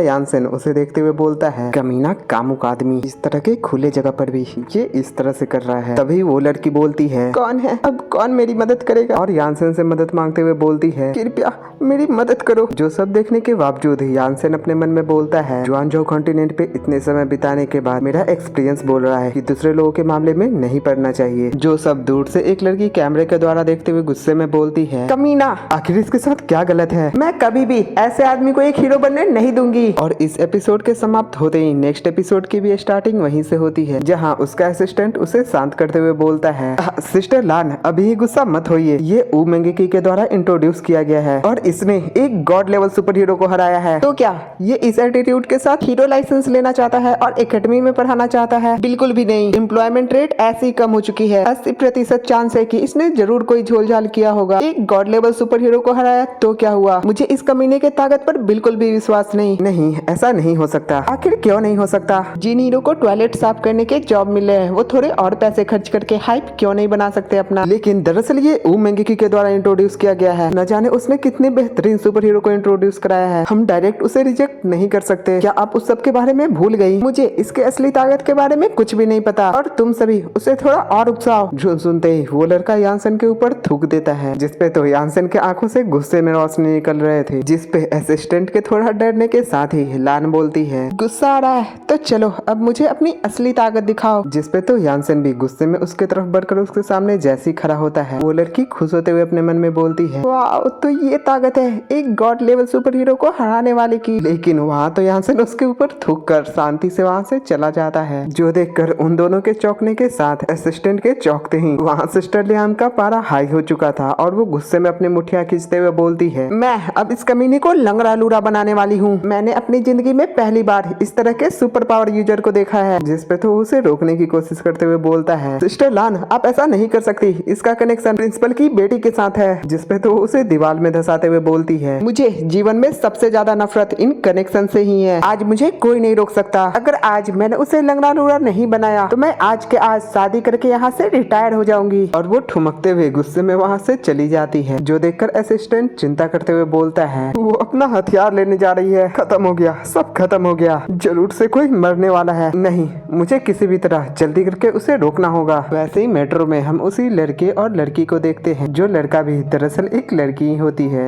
यानसेन उसे देखते हुए बोलता है, कमीना कामुक आदमी, इस तरह के खुले जगह पर भी ये इस तरह से कर रहा है। तभी वो लड़की बोलती है, कौन है, अब कौन मेरी मदद करेगा। और यानसेन से मदद मांगते हुए बोलती है, कृपया मेरी मदद करो। जो सब देखने के बावजूद यानसेन अपने मन में बोलता है, जुआनजो कॉन्टिनेंट पे इतने समय बिताने के बाद मेरा एक्सपीरियंस बोल रहा है कि दूसरे लोगों के मामले में नहीं पड़ना चाहिए। जो सब दूर से एक लड़की कैमरे के द्वारा देखते हुए गुस्से में बोलती है, कमीना आखिर इसके साथ क्या गलत है, मैं कभी भी ऐसे आदमी को एक हीरो बनने नहीं दूंगी। और इस एपिसोड के समाप्त होते ही नेक्स्ट एपिसोड की भी स्टार्टिंग वहीं से होती है, जहां उसका असिस्टेंट उसे शांत करते हुए बोलता है, सिस्टर लान अभी गुस्सा मत होइए, ये ऊ मेंगेकी के द्वारा इंट्रोड्यूस किया गया है और इसने एक गॉड लेवल सुपर हीरो को हराया है, तो क्या ये इस एटीट्यूड के साथ हीरो लाइसेंस लेना चाहता है और एकेडमी में पढ़ाना चाहता है? बिल्कुल भी नहीं, एम्प्लॉयमेंट रेट ऐसी कम हो चुकी है, 80% चांस है कि इसने जरूर कोई झोलझाल किया होगा। एक गॉड लेवल सुपर हीरो को हराया तो क्या हुआ, मुझे इस कमीने के ताकत पर बिल्कुल भी विश्वास नहीं। नहीं, ऐसा नहीं हो सकता। आखिर क्यों नहीं हो सकता? जिन हीरो को टॉयलेट साफ करने के जॉब मिले हैं, वो थोड़े और पैसे खर्च करके हाइप क्यों नहीं बना सकते अपना? लेकिन दरअसल ये ऊ मेंगेकी के द्वारा इंट्रोड्यूस किया गया है, न जाने उसने कितने बेहतरीन सुपर हीरो को इंट्रोड्यूस कराया है, हम डायरेक्ट उसे रिजेक्ट नहीं कर सकते। क्या आप उस सब के बारे में भूल गई? मुझे इसके असली ताकत के बारे में कुछ भी नहीं पता और तुम सभी उसे थोड़ा और उकसाओ। जो सुनते ही वो लड़का यानसेन के ऊपर थूक देता है, जिसपे तो यानसेन के आंखों से गुस्से में रोशनी निकल रहे थे। जिसपे असिस्टेंट के थोड़ा डरने के साथ ही लान बोलती है, गुस्सा आ रहा है तो चलो अब मुझे अपनी असली ताकत दिखाओ। जिसपे तो यानसेन भी गुस्से में उसके तरफ बढ़कर उसके सामने जैसे ही खड़ा होता है, वो लड़की खुश होते हुए अपने मन में बोलती है, वाह तो ये ताकत है एक गॉड लेवल सुपर हीरो को हराने वाले की। लेकिन वहाँ तो यानसेन उसके ऊपर थूक कर शांति से वहाँ से चला जाता है, जो देखकर उन दोनों के चौंकने के साथ असिस्टेंट के चौंकते ही वहाँ सिस्टर लियाम का पारा हाई हो चुका था और वो गुस्से में अपने मुठिया उंगलियां खींचते हुए बोलती है, मैं अब इस कमीने को लंगड़ा लूड़ा बनाने वाली हूँ। मैंने अपनी जिंदगी में पहली बार इस तरह के सुपर पावर यूजर को देखा है। जिसपे तो उसे रोकने की कोशिश करते हुए बोलता है, सिस्टर लान आप ऐसा नहीं कर सकती, इसका कनेक्शन प्रिंसिपल की बेटी के साथ है। जिसपे तो उसे दीवार में धंसाते हुए बोलती है, मुझे जीवन में सबसे ज्यादा नफरत इन कनेक्शन से ही है। आज मुझे कोई नहीं रोक सकता। अगर आज मैंने उसे लंगड़ा लूड़ा नहीं बनाया तो मैं आज के आज शादी करके यहाँ से रिटायर हो जाऊंगी। और वो ठुमकते हुए गुस्से में वहाँ से चली जाती है। जो देखकर असिस्टेंट चिंता करते हुए बोलता है, वो अपना हथियार लेने जा रही है। खत्म हो गया, सब खत्म हो गया, जरूर से कोई मरने वाला है। नहीं, मुझे किसी भी तरह जल्दी करके उसे रोकना होगा। वैसे ही मेट्रो में हम उसी लड़के और लड़की को देखते हैं। जो लड़का भी दरअसल एक लड़की ही होती है।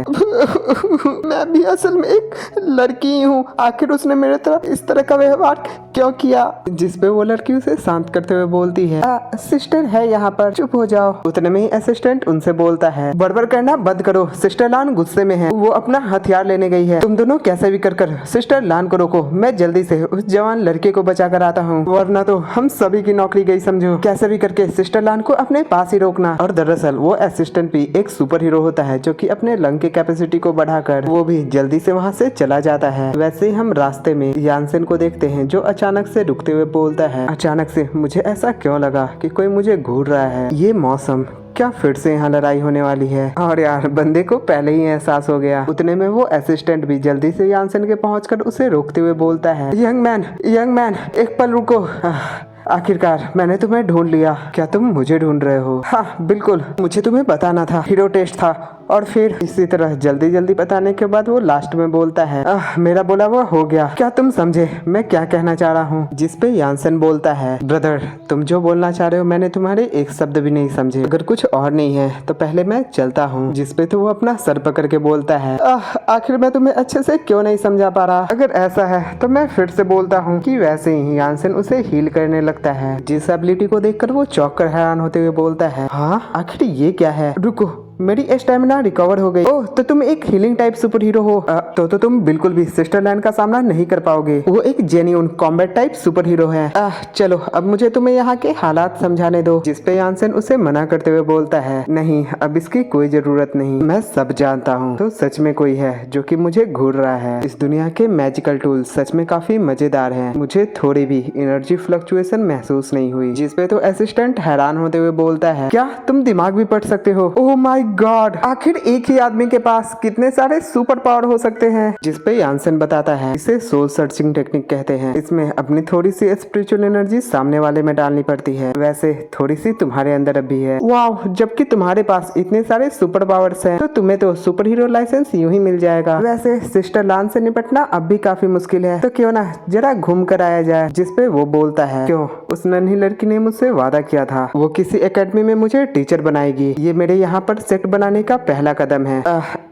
मैं भी असल में एक लड़की ही हूँ, आखिर उसने मेरे तरफ इस तरह का व्यवहार क्यों किया। जिसपे वो लड़की उसे शांत करते हुए बोलती है, सिस्टर है यहाँ पर, चुप हो जाओ। उतने में ही असिस्टेंट उनसे बोलता है, बड़बड़ करना बंद करो, सिस्टर लान गुस्से में है, वो अपना हथियार लेने गई है। तुम दोनों कैसे भी कर सिस्टर लान को रोको, मैं जल्दी से उस जवान लड़के को बचा कर आता हूँ, वरना तो हम सभी की नौकरी गई समझो। कैसे भी करके सिस्टर लान को अपने पास ही रोकना। और दरअसल वो असिस्टेंट भी एक सुपर हीरो होता है, जो कि अपने लंग के कैपेसिटी को बढ़ाकर वो भी जल्दी से वहाँ से चला जाता है। वैसे ही हम रास्ते में यानसेन को देखते हैं, जो अचानक से रुकते हुए बोलता है, अचानक से मुझे ऐसा क्यों लगा कि कोई मुझे घूर रहा है। ये मौसम, क्या फिर से यहाँ लड़ाई होने वाली है। और यार बंदे को पहले ही एहसास हो गया। उतने में वो असिस्टेंट भी जल्दी से यानसेन के पहुंचकर उसे रोकते हुए बोलता है, यंग मैन एक पल रुको। आखिरकार मैंने तुम्हें ढूंढ लिया। क्या तुम मुझे ढूंढ रहे हो? हाँ बिल्कुल, मुझे तुम्हें बताना था, हीरो टेस्ट था। और फिर इसी तरह जल्दी जल्दी बताने के बाद वो लास्ट में बोलता है, मेरा बोला वो हो गया। क्या तुम समझे मैं क्या कहना चाह रहा हूँ? जिसपे यानसेन बोलता है, ब्रदर तुम जो बोलना चाह रहे हो मैंने तुम्हारे एक शब्द भी नहीं समझे। अगर कुछ और नहीं है तो पहले मैं चलता हूँ। जिसपे तो वो अपना सर पकड़ के बोलता है, आखिर मैं तुम्हें अच्छे से क्यों नहीं समझा पा रहा? अगर ऐसा है तो मैं फिर से बोलता हूँ कि वैसे ही यानसेन उसे हील करने लगता है। जिस एबिलिटी को देखकर वो चौंक कर हैरान होते हुए बोलता है, हाँ आखिर ये क्या है? रुको, मेरी स्टेमिना रिकवर हो गई। ओह तो तुम एक हीलिंग टाइप सुपर हीरो हो। तो तुम बिल्कुल भी सिस्टर लाइन का सामना नहीं कर पाओगे। वो एक genuine combat type super hero है। चलो अब मुझे तुम्हें यहाँ के हालात समझाने दो। जिसपे यानसेन उसे मना करते हुए बोलता है, नहीं अब इसकी कोई जरूरत नहीं, मैं सब जानता हूँ। तो सच में कोई है जो कि मुझे घूर रहा है। इस दुनिया के मैजिकल टूल सच में काफी मजेदार हैं। मुझे थोड़ी भी एनर्जी फ्लक्चुएशन महसूस नहीं हुई। जिसपे तो असिस्टेंट हैरान होते हुए बोलता है, क्या तुम दिमाग भी पढ़ सकते हो? ओह माय गॉड, आखिर एक ही आदमी के पास कितने सारे सुपर पावर हो सकते हैं? जिसपे यानसेन बताता है, इसे सोल सर्चिंग टेक्निक कहते हैं। इसमें अपनी थोड़ी सी स्पिरिचुअल एनर्जी सामने वाले में डालनी पड़ती है। वैसे थोड़ी सी तुम्हारे अंदर अभी है। वाह, जबकि तुम्हारे पास इतने सारे सुपर पावर्स हैं, तो तुम्हें तो सुपर हीरो लाइसेंस यूं ही मिल जाएगा। वैसे सिस्टर लान से निपटना अब भी काफी मुश्किल है, तो क्यों ना जरा घूम कर आया जाए। जिसपे वो बोलता है, क्यों? उस नन्ही लड़की ने मुझसे वादा किया था वो किसी एकेडमी में मुझे टीचर बनाएगी। ये मेरे यहाँ पर सेट बनाने का पहला कदम है।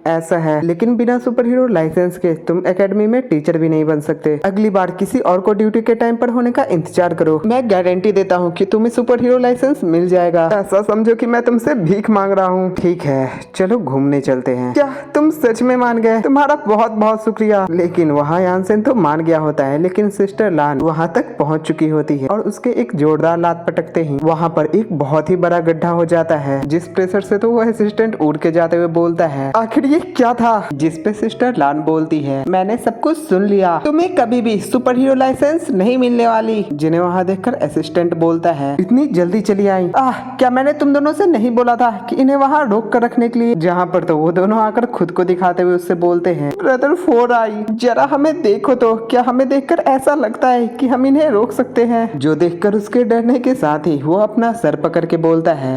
ऐसा है, लेकिन बिना सुपर हीरो लाइसेंस के तुम एकेडमी में टीचर भी नहीं बन सकते। अगली बार किसी और को ड्यूटी के टाइम पर होने का इंतजार करो। मैं गारंटी देता हूँ कि तुम्हें सुपर हीरो लाइसेंस मिल जाएगा। ऐसा समझो कि मैं तुमसे भीख मांग रहा हूँ। ठीक है, चलो घूमने चलते हैं। क्या तुम सच में मान गए? तुम्हारा बहुत बहुत शुक्रिया। लेकिन वहाँ यानसेन तो मान गया होता है, लेकिन सिस्टर लान वहाँ तक पहुँच चुकी होती है और उसके एक जोरदार लात पटकते ही वहाँ पर एक बहुत ही बड़ा गड्ढा हो जाता है। जिस प्रेशर से तो वह असिस्टेंट उड़ के जाते हुए बोलता है, आखिर ये क्या था? जिसपे सिस्टर लान बोलती है, मैंने सब कुछ सुन लिया, तुम्हें कभी भी सुपर हीरो लाइसेंस नहीं मिलने वाली। जिन्हें वहाँ देखकर असिस्टेंट बोलता है, इतनी जल्दी चली आई? क्या मैंने तुम दोनों से नहीं बोला था कि इन्हें वहाँ रोक कर रखने के लिए? जहाँ पर तो वो दोनों आकर खुद को दिखाते हुए उससे बोलते हैं, ब्रदर 4 आई, जरा हमें देखो तो, क्या हमें देखकर ऐसा लगता है कि हम इन्हें रोक सकते हैं? जो देखकर उसके डरने के साथ ही वो अपना सर पकड़ के बोलता है,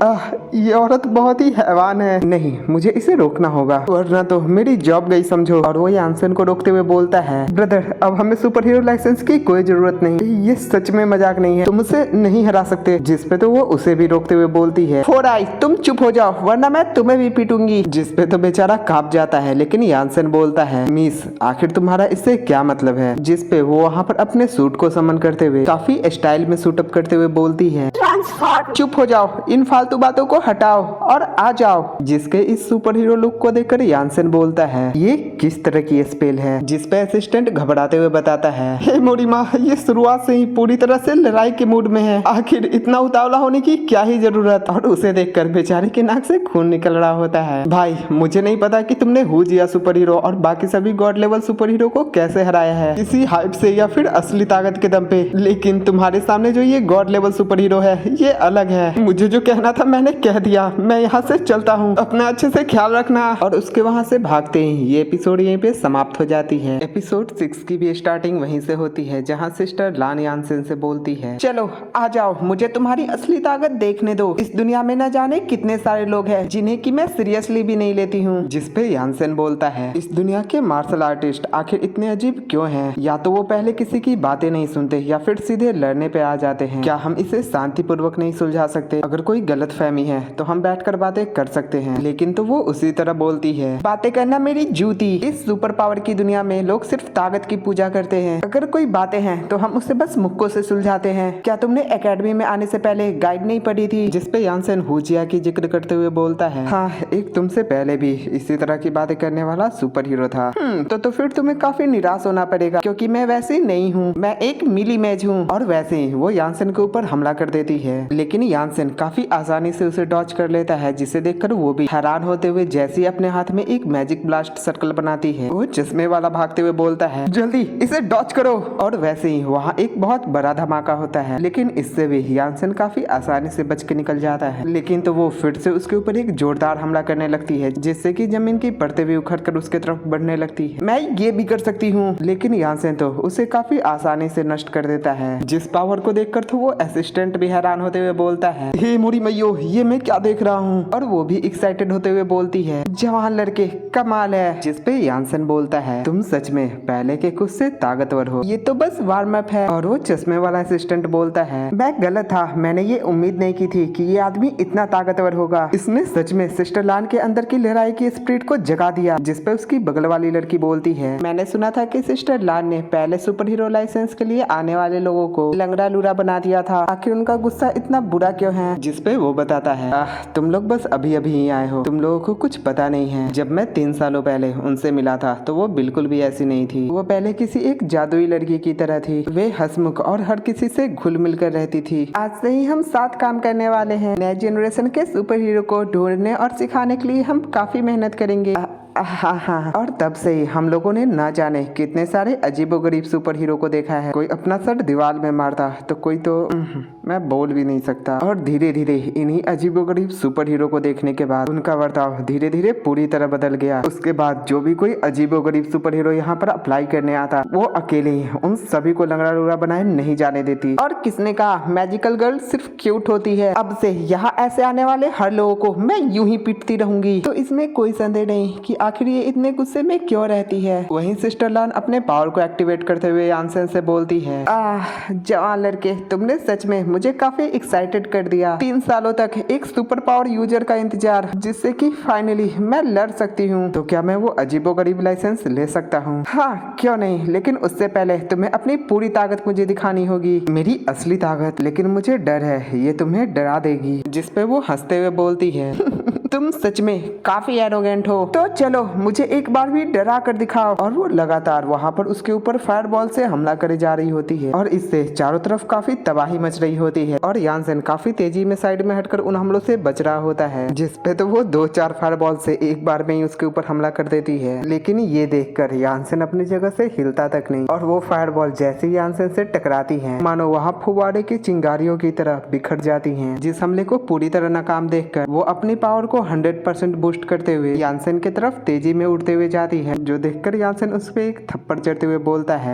ये औरत बहुत ही हैवान है। नहीं, मुझे इसे रोकना होगा, वरना तो मेरी जॉब गई समझो। और वो यानसेन को रोकते हुए बोलता है, ब्रदर अब हमें सुपर हीरो लाइसेंस की कोई जरूरत नहीं, ये सच में मजाक नहीं है, तुम उसे नहीं हरा सकते। जिसपे तो वो उसे भी रोकते हुए बोलती है, 4 आई तुम चुप हो जाओ वरना मैं तुम्हें भी पीटूंगी। जिसपे तो बेचारा कांप जाता है, लेकिन यानसेन बोलता है, मिस आखिर तुम्हारा इससे क्या मतलब है? जिसपे वो वहाँ पर अपने सूट को समन करते हुए काफी स्टाइल में सूटअप करते हुए बोलती है, चुप हो जाओ, इन फालतू बातों को हटाओ और आ जाओ। जिसके इस सुपर हीरो लुक को देखकर यानसेन बोलता है ये किस तरह की स्पेल है, जिस पे असिस्टेंट घबराते हुए बताता है हे मोरिमा, ये शुरुआत से ही पूरी तरह से लड़ाई के मूड में है, आखिर इतना उतावला होने की क्या ही जरूरत। और उसे देखकर बेचारे के नाक से खून निकल रहा होता है। भाई मुझे नहीं पता कि तुमने हुजिया सुपर हीरो और बाकी सभी गॉड लेवल सुपर हीरो को कैसे हराया है, किसी हाइप से या फिर असली ताकत के दम पे, लेकिन तुम्हारे सामने जो ये गॉड लेवल सुपर हीरो है ये अलग है। मुझे जो कहना था मैंने कह दिया, मैं यहाँ से चलता हूँ, अपना अच्छे से ख्याल रखना। और उसके वहाँ से भागते ही ये एपिसोड यहीं पे समाप्त हो जाती है। एपिसोड 6 की भी स्टार्टिंग वहीं से होती है, जहाँ सिस्टर लान यानसेन से बोलती है चलो आ जाओ, मुझे तुम्हारी असली ताकत देखने दो। इस दुनिया में न जाने कितने सारे लोग हैं जिन्हें कि मैं सीरियसली भी नहीं लेती हूँ। जिसपे यानसेन बोलता है इस दुनिया के मार्शल आर्टिस्ट आखिर इतने अजीब क्यों हैं? या तो वो पहले किसी की बातें नहीं सुनते या फिर सीधे लड़ने पे आ जाते हैं। क्या हम इसे शांति पूर्वक नहीं सुलझा सकते? अगर कोई गलत फहमी है तो हम बैठकर बातें कर सकते हैं। लेकिन तो वो उसी तरह बोलती है बातें करना मेरी जूती। इस सुपर पावर की दुनिया में लोग सिर्फ ताकत की पूजा करते हैं। अगर कोई बातें हैं तो हम उसे बस मुक्कों से सुलझाते हैं। क्या तुमने एकेडमी में आने से पहले गाइड नहीं पढ़ी थी? जिसपे यानसेन हुजिया की जिक्र करते हुए बोलता है हाँ, एक तुमसे पहले भी इसी तरह की बातें करने वाला सुपर हीरो था। तो फिर तुम्हें काफी निराश होना पड़ेगा, क्योंकि मैं वैसे नहीं हूँ, मैं एक मिली मैज हूँ। और वैसे ही वो यानसेन के ऊपर हमला कर देती है, लेकिन यानसेन काफी आसानी से उसे डॉच कर लेता है, जिसे देखकर वो भी हैरान होते हुए जैसे ही अपने हाथ में एक मैजिक ब्लास्ट सर्कल बनाती है, वो चश्मे वाला भागते हुए बोलता है जल्दी इसे डॉच करो। और वैसे ही वहाँ एक बहुत बड़ा धमाका होता है, लेकिन इससे भी यानसेन काफी आसानी से बच के निकल जाता है। लेकिन तो वो फिर से उसके ऊपर एक जोरदार हमला करने लगती है, जिससे कि जमीन की परतें भी उखड़ कर उसके तरफ बढ़ने लगती है। मैं ये भी कर सकती हूँ, लेकिन यानसेन तो उसे काफी आसानी से नष्ट कर देता है, जिस पावर को देखकर तो वो असिस्टेंट भी हैरान होते हुए बोलता है हे मोरी मैयो, ये मैं क्या देख रहा हूँ? और वो भी एक्साइटेड होते हुए बोलती है जवान लड़के कमाल है। जिसपे यानसेन बोलता है तुम सच में पहले के कुछ से ताकतवर हो, ये तो बस वार्म अप है। और वो चश्मे वाला असिस्टेंट बोलता है मैं गलत था, मैंने ये उम्मीद नहीं की थी कि ये आदमी इतना ताकतवर होगा। इसने सच में सिस्टर लान के अंदर की लड़ाई की स्पिरिट को जगा दिया। जिसपे उसकी बगल वाली लड़की बोलती है मैंने सुना था कि सिस्टर लान ने पहले सुपर हीरो लाइसेंस के लिए आने वाले लोगों को लंगड़ा लूरा बना दिया था, आखिर उनका गुस्सा इतना बुरा क्यों है? जिसपे वो बताता है तुम लोग बस अभी अभी ही आए हो, तुम लोगों को कुछ पता नहीं है। जब मैं 3 सालों पहले उनसे मिला था तो वो बिल्कुल भी ऐसी नहीं थी। वो पहले किसी एक जादुई लड़की की तरह थी। वे हंसमुख और हर किसी से घुल मिल कर रहती थी। आज से ही हम साथ काम करने वाले हैं। नए जनरेशन के सुपर हीरो को ढूंढने और सिखाने के लिए हम काफी मेहनत करेंगे। हाँ, और तब से ही हम लोगों ने ना जाने कितने सारे अजीबोगरीब सुपर हीरो को देखा है। कोई अपना सर दीवार में मारता तो कोई तो मैं बोल भी नहीं सकता। और धीरे धीरे इन्हीं अजीबोगरीब सुपर हीरो को देखने के बाद उनका बर्ताव धीरे धीरे पूरी तरह बदल गया। उसके बाद जो भी कोई अजीबोगरीब सुपर हीरो यहाँ पर अप्लाई करने आता, वो अकेले ही उन सभी को लंगड़ा लूड़ा बनाए नहीं जाने देती। और किसने कहा मैजिकल गर्ल सिर्फ क्यूट होती है? अब से यहाँ ऐसे आने वाले हर लोगों को मैं यूं ही पीटती रहूंगी। तो इसमें कोई संदेह नहीं कि आखिर ये इतने गुस्से में क्यों रहती है। वहीं सिस्टर लान अपने पावर को एक्टिवेट करते हुए यानसेन से बोलती है जवान लड़के, तुमने सच में मुझे काफी एक्साइटेड कर दिया। 3 सालों तक एक सुपर पावर यूजर का इंतजार, जिससे कि फाइनली मैं लड़ सकती हूँ। तो क्या मैं वो अजीबोगरीब लाइसेंस ले सकता हूँ? हाँ क्यों नहीं, लेकिन उससे पहले तुम्हें अपनी पूरी ताकत मुझे दिखानी होगी, मेरी असली ताकत। लेकिन मुझे डर है ये तुम्हें डरा देगी। जिसपे वो हंसते हुए बोलती है तुम सच में काफी एरोगेंट हो, तो चलो मुझे एक बार भी डरा कर दिखाओ। और वो लगातार वहाँ पर उसके ऊपर फायर बॉल से हमला करे जा रही होती है, और इससे चारों तरफ काफी तबाही मच रही होती है। और यानसेन काफी तेजी में साइड में हटकर उन हमलों से बच रहा होता है, जिसपे तो वो 2-4 फायर बॉल से एक बार में ही उसके ऊपर हमला कर देती है। लेकिन ये देखकर यानसेन अपनी जगह से हिलता तक नहीं, और वो फायर बॉल जैसे ही यानसेन से टकराती है, मानो वहाँ फुवाड़े की चिंगारियों की तरह बिखर जाती है। जिस हमले को पूरी तरह नाकाम देखकर वो अपनी पावर को 100% बूस्ट करते हुए यानसेन की तरफ तेजी में उड़ते हुए जाती है, जो देखकर यानसेन उस पे एक थप्पड़ चढ़ते हुए बोलता है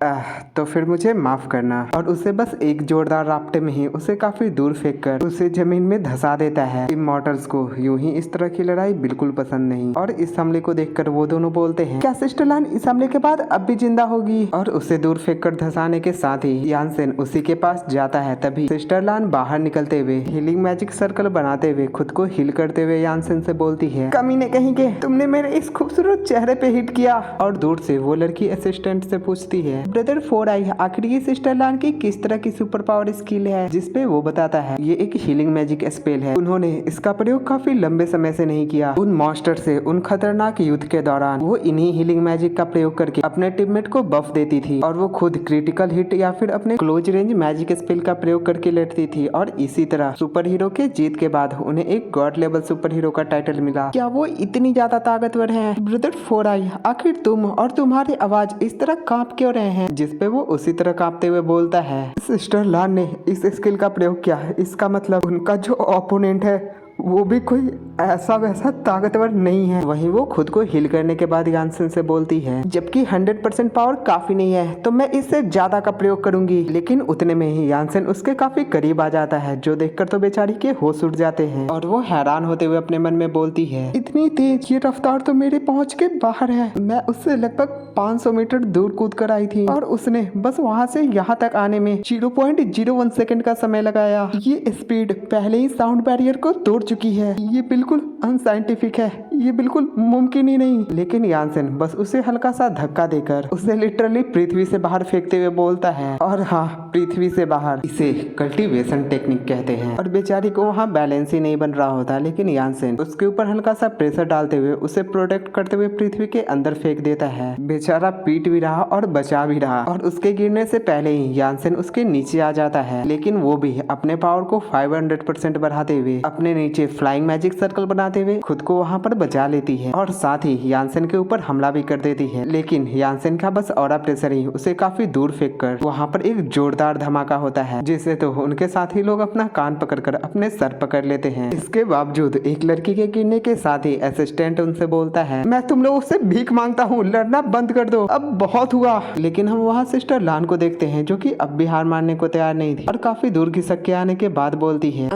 तो फिर मुझे माफ करना। और उसे बस एक जोरदार राप्टे में ही उसे काफी दूर फेंककर उसे जमीन में धंसा देता है। इमॉर्टल्स को यूं ही इस तरह की लड़ाई बिल्कुल पसंद नहीं, और इस हमले को देखकर वो दोनों बोलते हैं क्या सिस्टर लान इस हमले के बाद अब भी जिंदा होगी? और उसे दूर फेंककर धंसाने के साथ ही यानसेन उसी के पास जाता है। तभी सिस्टर लान बाहर निकलते हुए हीलिंग मैजिक सर्कल बनाते हुए खुद को हील करते हुए यानसेन यानसेन से बोलती है, कमीने कहीं के, तुमने मेरे इस खूबसूरत चेहरे पे हिट किया। और दूर से वो लड़की असिस्टेंट से पूछती है, ब्रदर फोर आई, आखिर ये सिस्टर लान की किस तरह की सुपर पावर स्किल है? जिसपे वो बताता है ये एक हीलिंग मैजिक स्पेल है, उन्होंने इसका प्रयोग काफी लंबे समय से नहीं किया। उन मॉन्स्टर से उन खतरनाक युद्ध के दौरान वो इन्हीं हीलिंग मैजिक का प्रयोग करके अपने टीममेट को बफ देती थी और वो खुद क्रिटिकल हिट या फिर अपने क्लोज रेंज मैजिक स्पेल का प्रयोग करके लड़ती थी। और इसी तरह सुपर हीरो के जीत के बाद उन्हें एक गॉड लेवल सुपर हीरो का टाइटल मिला। क्या वो इतनी ज्यादा ताकतवर है? ब्रदर फोर आई, आखिर तुम और तुम्हारी आवाज इस तरह कांप क्यों रहे हैं? जिसपे वो उसी तरह कांपते हुए बोलता है, सिस्टर लान ने इस स्किल का प्रयोग किया है, इसका मतलब उनका जो ओपोनेंट है वो भी कोई ऐसा वैसा ताकतवर नहीं है। वहीं वो खुद को हील करने के बाद यानसेन से बोलती है, जबकि 100% पावर काफी नहीं है तो मैं इससे ज्यादा का प्रयोग करूंगी। लेकिन उतने में ही यानसेन उसके काफी करीब आ जाता है, जो देखकर तो बेचारी के होश उड़ जाते हैं और वो हैरान होते हुए अपने मन में बोलती है, इतनी तेज ये रफ्तार तो मेरे पहुंच के बाहर है। मैं उससे लगभग 500 मीटर दूर कूद कर आई थी और उसने बस वहाँ से यहाँ तक आने में 0.01 सेकंड का समय लगाया। ये स्पीड पहले ही साउंड बैरियर को तोड़ चुकी है। ये बिल्कुल अनसाइंटिफिक है, ये बिल्कुल मुमकिन ही नहीं। लेकिन यानसेन बस उसे हल्का सा धक्का देकर उसे लिटरली पृथ्वी से बाहर फेंकते हुए बोलता है, और हाँ, पृथ्वी से बाहर, इसे कल्टीवेशन टेक्निक कहते हैं। और बेचारी को वहाँ बैलेंस ही नहीं बन रहा होता, लेकिन यानसेन उसके ऊपर हल्का सा प्रेशर डालते हुए उसे प्रोटेक्ट करते हुए पृथ्वी के अंदर फेंक देता है। बेचारा पीट भी रहा और बचा भी रहा, और उसके गिरने से पहले ही यानसेन उसके नीचे आ जाता है। लेकिन वो भी अपने पावर को 500% बढ़ाते हुए अपने नीचे फ्लाइंग मैजिक सर्कल बनाते हुए खुद को वहाँ पर बचा लेती है और साथ ही यानसेन के ऊपर हमला भी कर देती है। लेकिन यानसेन का बस ऑरा प्रेशर ही उसे काफी दूर फेंककर वहाँ पर एक जोरदार धमाका होता है, जिससे तो उनके साथी लोग अपना कान पकड़कर अपने सर पकड़ लेते हैं। इसके बावजूद एक लड़की के गिरने के साथ ही असिस्टेंट उनसे बोलता है, मैं तुम लोगों से भीख मांगता हूँ, लड़ना बंद कर दो, अब बहुत हुआ। लेकिन हम वहाँ सिस्टर लान को देखते हैं, जो कि अब भी हार मानने को तैयार नहीं थी और काफी दूर खिसक के आने के बाद बोलती है,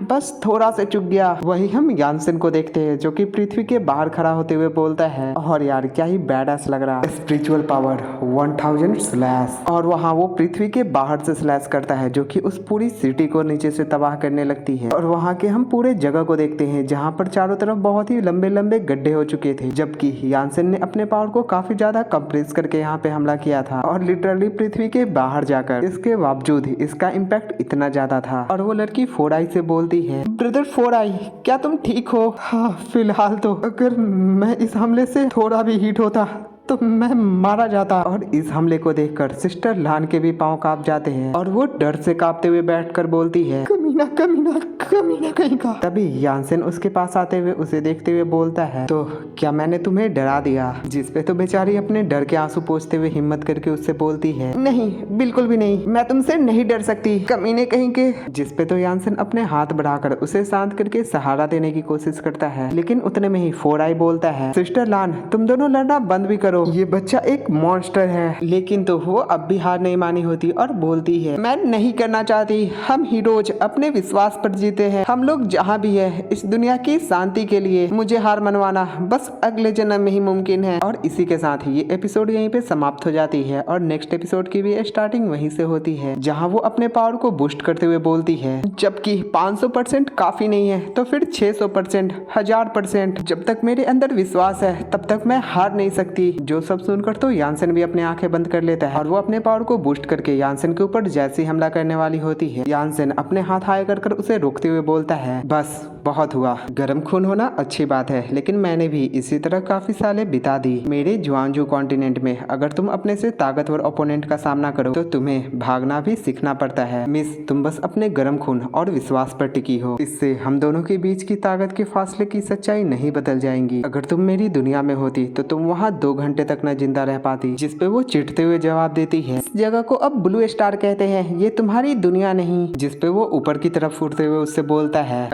बस थोड़ा सा चुक गया। वही हम यानसेन को देखते हैं, जो कि पृथ्वी के बाहर खड़ा होते हुए बोलता है, और यार क्या ही बैडएस लग रहा है, स्पिरिचुअल पावर 1000 स्लैश। और वहाँ वो पृथ्वी के बाहर से स्लैश करता है, जो कि उस पूरी सिटी को नीचे से तबाह करने लगती है। और वहाँ के हम पूरे जगह को देखते हैं, जहाँ पर चारों तरफ बहुत ही लंबे लंबे गड्ढे हो चुके थे, जबकि यानसेन ने अपने पावर को काफी ज्यादा कंप्रेस करके यहाँ पे हमला किया था और लिटरली पृथ्वी के बाहर जाकर। इसके बावजूद इसका इम्पैक्ट इतना ज्यादा था। और वो लड़की फोर आई से बोलती है, ब्रदर फोर आई, क्या तुम ठीक हो? हाँ, फिलहाल तो अगर मैं इस हमले से थोड़ा भी हिट होता तो मैं मारा जाता। और इस हमले को देखकर सिस्टर लान के भी पांव कांप जाते हैं और वो डर से कांपते हुए बैठकर बोलती है, कमीना कमीना कमीना कहीं का। तभी यानसेन उसके पास आते हुए उसे देखते हुए बोलता है, तो क्या मैंने तुम्हें डरा दिया? जिसपे तो बेचारी अपने डर के आंसू पोंछते हुए हिम्मत करके उससे बोलती है, नहीं, बिल्कुल भी नहीं, मैं तुमसे नहीं डर सकती, कमीने कहीं के। जिसपे तो यानसेन अपने हाथ बढ़ाकर उसे शांत करके सहारा देने की कोशिश करता है। लेकिन उतने में ही फोर आई बोलता है, सिस्टर लान, तुम दोनों लड़ना बंद भी करो, ये बच्चा एक मॉन्स्टर है। लेकिन तो वो अब भी हार नहीं मानी होती और बोलती है, मैं नहीं करना चाहती, हम हीरोज अपने विश्वास पर जीते हैं, हम लोग जहाँ भी है इस दुनिया की शांति के लिए, मुझे हार मनवाना बस अगले जन्म में ही मुमकिन है। और इसी के साथ ही ये एपिसोड यहीं पे समाप्त हो जाती है और नेक्स्ट एपिसोड की भी स्टार्टिंग वहीं से होती है, जहाँ वो अपने पावर को बूस्ट करते हुए बोलती है, जबकि 500% काफी नहीं है तो फिर 600%, 1000%, जब तक मेरे अंदर विश्वास है तब तक मैं हार नहीं सकती। जो सब सुनकर तो यानसेन भी अपनी आंखें बंद कर लेता है और वो अपने पावर को बूस्ट करके यानसेन के ऊपर जैसे हमला करने वाली होती है, यानसेन अपने हाथ हाई कर उसे रोकते हुए बोलता है, बस बहुत हुआ, गर्म खून होना अच्छी बात है, लेकिन मैंने भी इसी तरह काफी साले बिता दी मेरे जुआनजू कॉन्टिनेंट में। अगर तुम अपने से ताकतवर ओपोनेंट का सामना करो तो तुम्हें भागना भी सीखना पड़ता है। मिस, तुम बस अपने गर्म खून और विश्वास पर टिकी हो, इससे हम दोनों के बीच की ताकत के फासले की सच्चाई नहीं बदल जाएंगी। अगर तुम मेरी दुनिया में होती तो तुम वहाँ 2 घंटे तक न जिंदा रह पाती। जिसपे वो चिढ़ते हुए जवाब देती है, इस जगह को अब ब्लू स्टार कहते हैं, ये तुम्हारी दुनिया नहीं। जिसपे वो ऊपर की तरफ उड़ते हुए उससे बोलता है,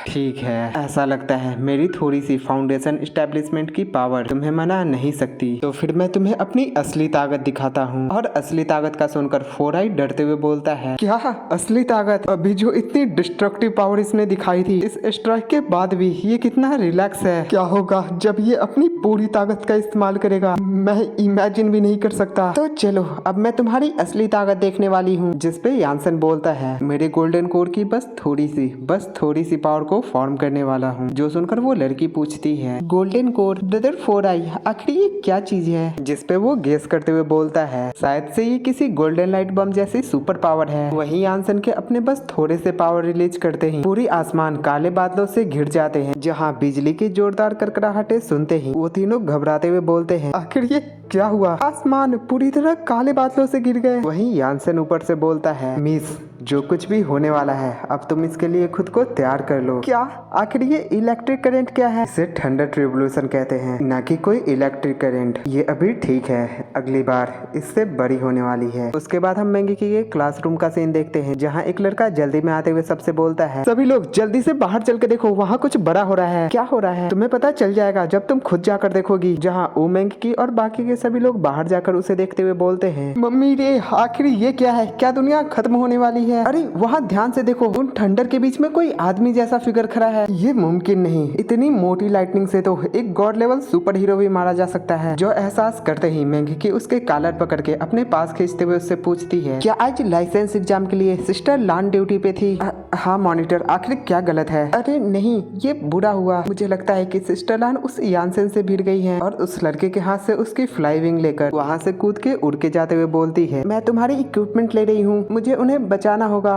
ठीक है, ऐसा लगता है मेरी थोड़ी सी फाउंडेशन एस्टेब्लिशमेंट की पावर तुम्हें मना नहीं सकती, तो फिर मैं तुम्हें अपनी असली ताकत दिखाता हूँ। और असली ताकत का सुनकर फोर आई डरते हुए बोलता है, क्या असली ताकत? अभी जो इतनी डिस्ट्रक्टिव पावर इसने दिखाई थी, इस स्ट्राइक के बाद भी ये कितना रिलैक्स है। क्या होगा जब ये अपनी पूरी ताकत का इस्तेमाल करेगा, मैं इमेजिन भी नहीं कर सकता। तो चलो अब मैं तुम्हारी असली ताकत देखने वाली हूँ। जिसपे यानसेन बोलता है, मेरे गोल्डन कोर की बस थोड़ी सी, बस थोड़ी सी पावर को फॉर्म करने वाला हूँ। जो सुनकर वो लड़की पूछती है गोल्डन कोर ब्रदर 4 आई, आखिर ये क्या चीज है? जिसपे वो गेस करते हुए बोलता है शायद से ये किसी गोल्डन लाइट बम जैसी सुपर पावर है। वहीं यानसन के अपने बस थोड़े से पावर रिलीज करते ही पूरी आसमान काले बादलों से घिर जाते हैं, जहाँ बिजली की जोरदार करकराहटें सुनते ही वो तीनों घबराते हुए बोलते हैं आखिर ये क्या हुआ? आसमान पूरी तरह काले बादलों से घिर गए। वहीं यानसन ऊपर से बोलता है मिस, जो कुछ भी होने वाला है अब तुम इसके लिए खुद को तैयार कर लो। क्या? आखिर ये इलेक्ट्रिक करंट क्या है? इसे थंडर रिवोल्यूशन कहते हैं, न कि कोई इलेक्ट्रिक करंट। ये अभी ठीक है, अगली बार इससे बड़ी होने वाली है। उसके बाद हम मैगी के क्लासरूम का सीन देखते हैं, जहाँ एक लड़का जल्दी में आते हुए सबसे बोलता है सभी लोग जल्दी से बाहर चल के देखो, वहाँ कुछ बड़ा हो रहा है। क्या हो रहा है? तुम्हें पता चल जाएगा जब तुम खुद जाकर देखोगी। जहाँ ओ मैगी और बाकी के सभी लोग बाहर जाकर उसे देखते हुए बोलते हैं मम्मी रे, आखिर ये क्या है? क्या दुनिया खत्म होने वाली है? अरे वहाँ ध्यान से देखो, उन थंडर के बीच में कोई आदमी जैसा फिगर खड़ा है। ये मुमकिन नहीं, इतनी मोटी लाइटनिंग से तो एक गॉड लेवल सुपर हीरो भी मारा जा सकता है। जो एहसास करते ही मैगी उसके कॉलर पकड़ के अपने पास खींचते हुए उससे पूछती है क्या आज लाइसेंस एग्जाम के लिए सिस्टर लान ड्यूटी पे थी? हाँ मॉनिटर, आखिर क्या गलत है? अरे नहीं, ये बुरा हुआ। मुझे लगता है कि सिस्टर लान उस यानसन से भिड़ गई है और उस लड़के के हाथ से उसकी फ्लाई विंग लेकर वहाँ से कूद के उड़ के जाते हुए बोलती है मैं तुम्हारी इक्विपमेंट ले रही हूँ, मुझे उन्हें बचाना होगा।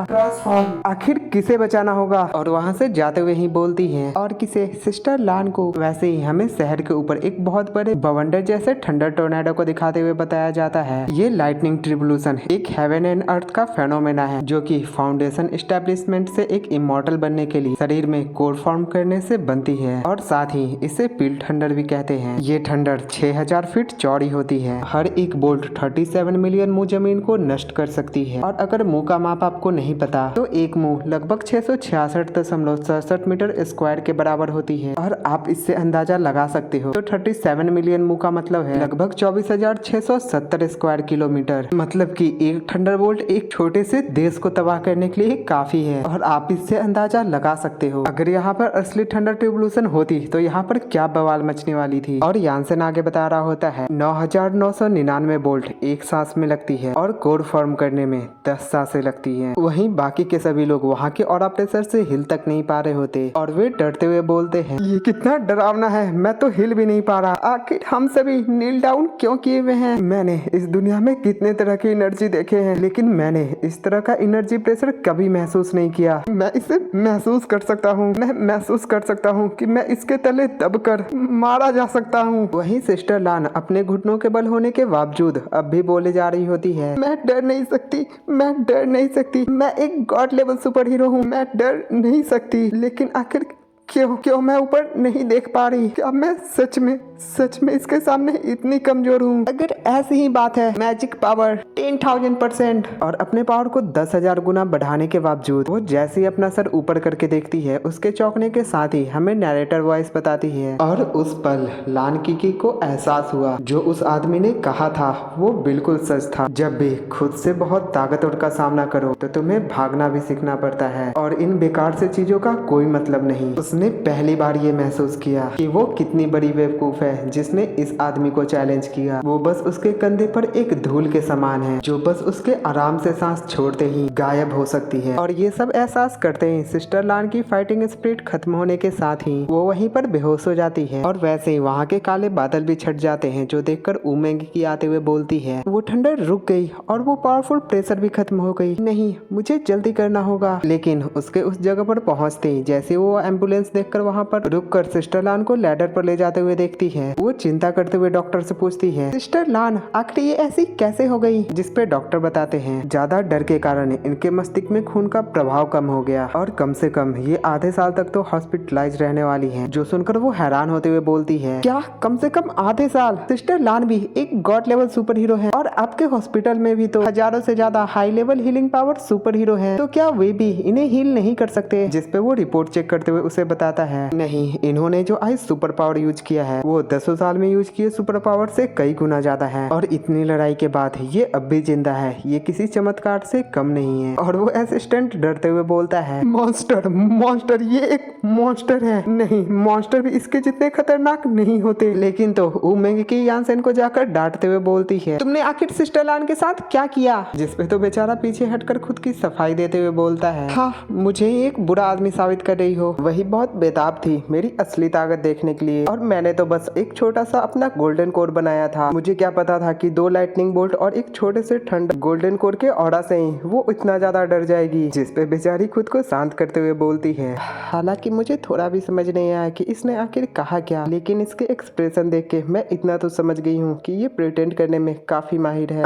आखिर किसे बचाना होगा? और वहाँ से जाते हुए ही बोलती है और किसे? सिस्टर लान को। वैसे ही हमें शहर के ऊपर एक बहुत बड़े बवंडर जैसे थंडर टोर्नेडो को दिखाते हुए बताया जाता है। ये लाइटनिंग ट्रिब्यूलेशन एक हेवन एंड अर्थ का फेनोमेना है, जो कि फाउंडेशन एस्टेब्लिशमेंट से एक इमॉर्टल बनने के लिए शरीर में कोर फॉर्म करने से बनती है और साथ ही इसे पिल थंडर भी कहते हैं। ये थंडर 6000 फीट चौड़ी होती है। हर एक बोल्ट 37 मिलियन मुंह जमीन को नष्ट कर सकती है। और अगर मुंह का माप आपको नहीं पता तो एक मुंह लगभग 666.67 मीटर स्क्वायर के बराबर होती है और आप इससे अंदाजा लगा सकते हो। तो 37 मिलियन मुंह का मतलब है लगभग 24,670 स्क्वायर किलोमीटर। मतलब कि एक थंडरबोल्ट एक छोटे से देश को तबाह करने के लिए काफी है और आप इससे अंदाजा लगा सकते हो। अगर यहाँ पर असली थंडर ट्रिब्यूलेशन होती तो यहाँ पर क्या बवाल मचने वाली थी। और यानसन आगे बता रहा होता है 9,999 बोल्ट एक सांस में लगती है और कोर फॉर्म करने में 10 सांसें लगती है। वहीं बाकी के सभी लोग वहाँ के ऑरा प्रेशर से हिल तक नहीं पा रहे होते और वे डरते हुए बोलते हैं ये कितना डरावना है, मैं तो हिल भी नहीं पा रहा। आखिर हम सभी नील डाउन क्यों किए हुए हैं? मैंने इस दुनिया में कितने तरह की एनर्जी देखे हैं, लेकिन मैंने इस तरह का एनर्जी प्रेशर कभी महसूस नहीं किया। मैं इसे महसूस कर सकता हूँ, मैं महसूस कर सकता हूँ कि मैं इसके तले दबकर मारा जा सकता हूँ। वहीं सिस्टर लान अपने घुटनों के बल होने के बावजूद अब भी बोले जा रही होती है मैं डर नहीं सकती, मैं डर नहीं सकती, मैं एक गॉड लेवल सुपर हीरो हूँ, मैं डर नहीं सकती। लेकिन आखिर क्यों मैं ऊपर नहीं देख पा रही? क्या मैं सच में इसके सामने इतनी कमजोर हूँ? अगर ऐसी ही बात है, मैजिक पावर 10,000% और अपने पावर को 10,000 गुना बढ़ाने के बावजूद वो जैसे ही अपना सर ऊपर करके देखती है, उसके चौंकने के साथ ही हमें नैरेटर वॉइस बताती है और उस पल लान किकी को एहसास हुआ जो उस आदमी ने कहा था वो बिल्कुल सच था। जब भी खुद से बहुत ताकतवर का सामना करो तो तुम्हें भागना भी सीखना पड़ता है और इन बेकार से चीजों का कोई मतलब नहीं। उसने पहली बार ये महसूस किया कि वो कितनी बड़ी बेवकूफ है जिसने इस आदमी को चैलेंज किया। वो बस उसके कंधे पर एक धूल के समान है जो बस उसके आराम से सांस छोड़ते ही गायब हो सकती है। और ये सब एहसास करते ही सिस्टर लान की फाइटिंग स्पिरिट खत्म होने के साथ ही वो वहीं पर बेहोश हो जाती है और वैसे ही वहाँ के काले बादल भी छट जाते हैं, जो देखकर उमेंग की आते हुए बोलती है वो ठंडर रुक गई और वो पावरफुल प्रेशर भी खत्म हो गई। नहीं, मुझे जल्दी करना होगा। लेकिन उसके उस जगह पर पहुँचते ही जैसे वो एम्बुलेंस देखकर वहाँ पर रुककर सिस्टर लान को लैडर पर ले जाते हुए देखती है, वो चिंता करते हुए डॉक्टर से पूछती है सिस्टर लान आखिर ये ऐसी कैसे हो गई? जिसपे डॉक्टर बताते हैं ज्यादा डर के कारण इनके मस्तिष्क में खून का प्रभाव कम हो गया और कम से कम ये आधे साल तक तो हॉस्पिटलाइज रहने वाली है। जो सुनकर वो हैरान होते हुए बोलती है क्या कम से कम आधे साल? सिस्टर लान भी एक गॉड लेवल सुपर हीरो है और आपके हॉस्पिटल में भी तो हजारों से ज्यादा high level healing power super hero है, तो क्या वे भी इन्हें हील नहीं कर सकते? जिसपे वो रिपोर्ट चेक करते हुए उसे बताता है नहीं, इन्होंने जो आइस सुपर पावर यूज किया है वो 10 साल में यूज किए सुपर पावर से कई गुना ज्यादा है और इतनी लड़ाई के बाद ये अब भी जिंदा है। ये किसी चमत्कार से कम नहीं है। और वो असिस्टेंट डरते हुए बोलता है, मॉन्स्टर मॉन्स्टर, ये एक मॉन्स्टर है। नहीं, मॉन्स्टर भी इसके जितने खतरनाक नहीं होते। लेकिन तो वो मेंगी यानसेन को जाकर डांटते हुए बोलती है, तुमने आखिर सिस्टर लान के साथ क्या किया? जिसपे तो बेचारा पीछे हटकर खुद की सफाई देते हुए बोलता है, हाँ, मुझे एक बुरा आदमी साबित कर रही हो। वही बहुत बेताब थी मेरी असली ताकत देखने के लिए और मैंने तो बस एक छोटा सा अपना गोल्डन कोर बनाया था। मुझे क्या पता था कि 2 लाइटनिंग बोल्ट और एक छोटे से ठंड गोल्डन कोर के ऑरा से ही वो इतना ज्यादा डर जाएगी। जिसपे बेचारी खुद को शांत करते हुए बोलती है, हालांकि मुझे थोड़ा भी समझ नहीं आया कि इसने आखिर कहा क्या, लेकिन इसके एक्सप्रेशन देख के मैं इतना तो समझ गई हूँ कि ये प्रिटेंड करने में काफी माहिर है।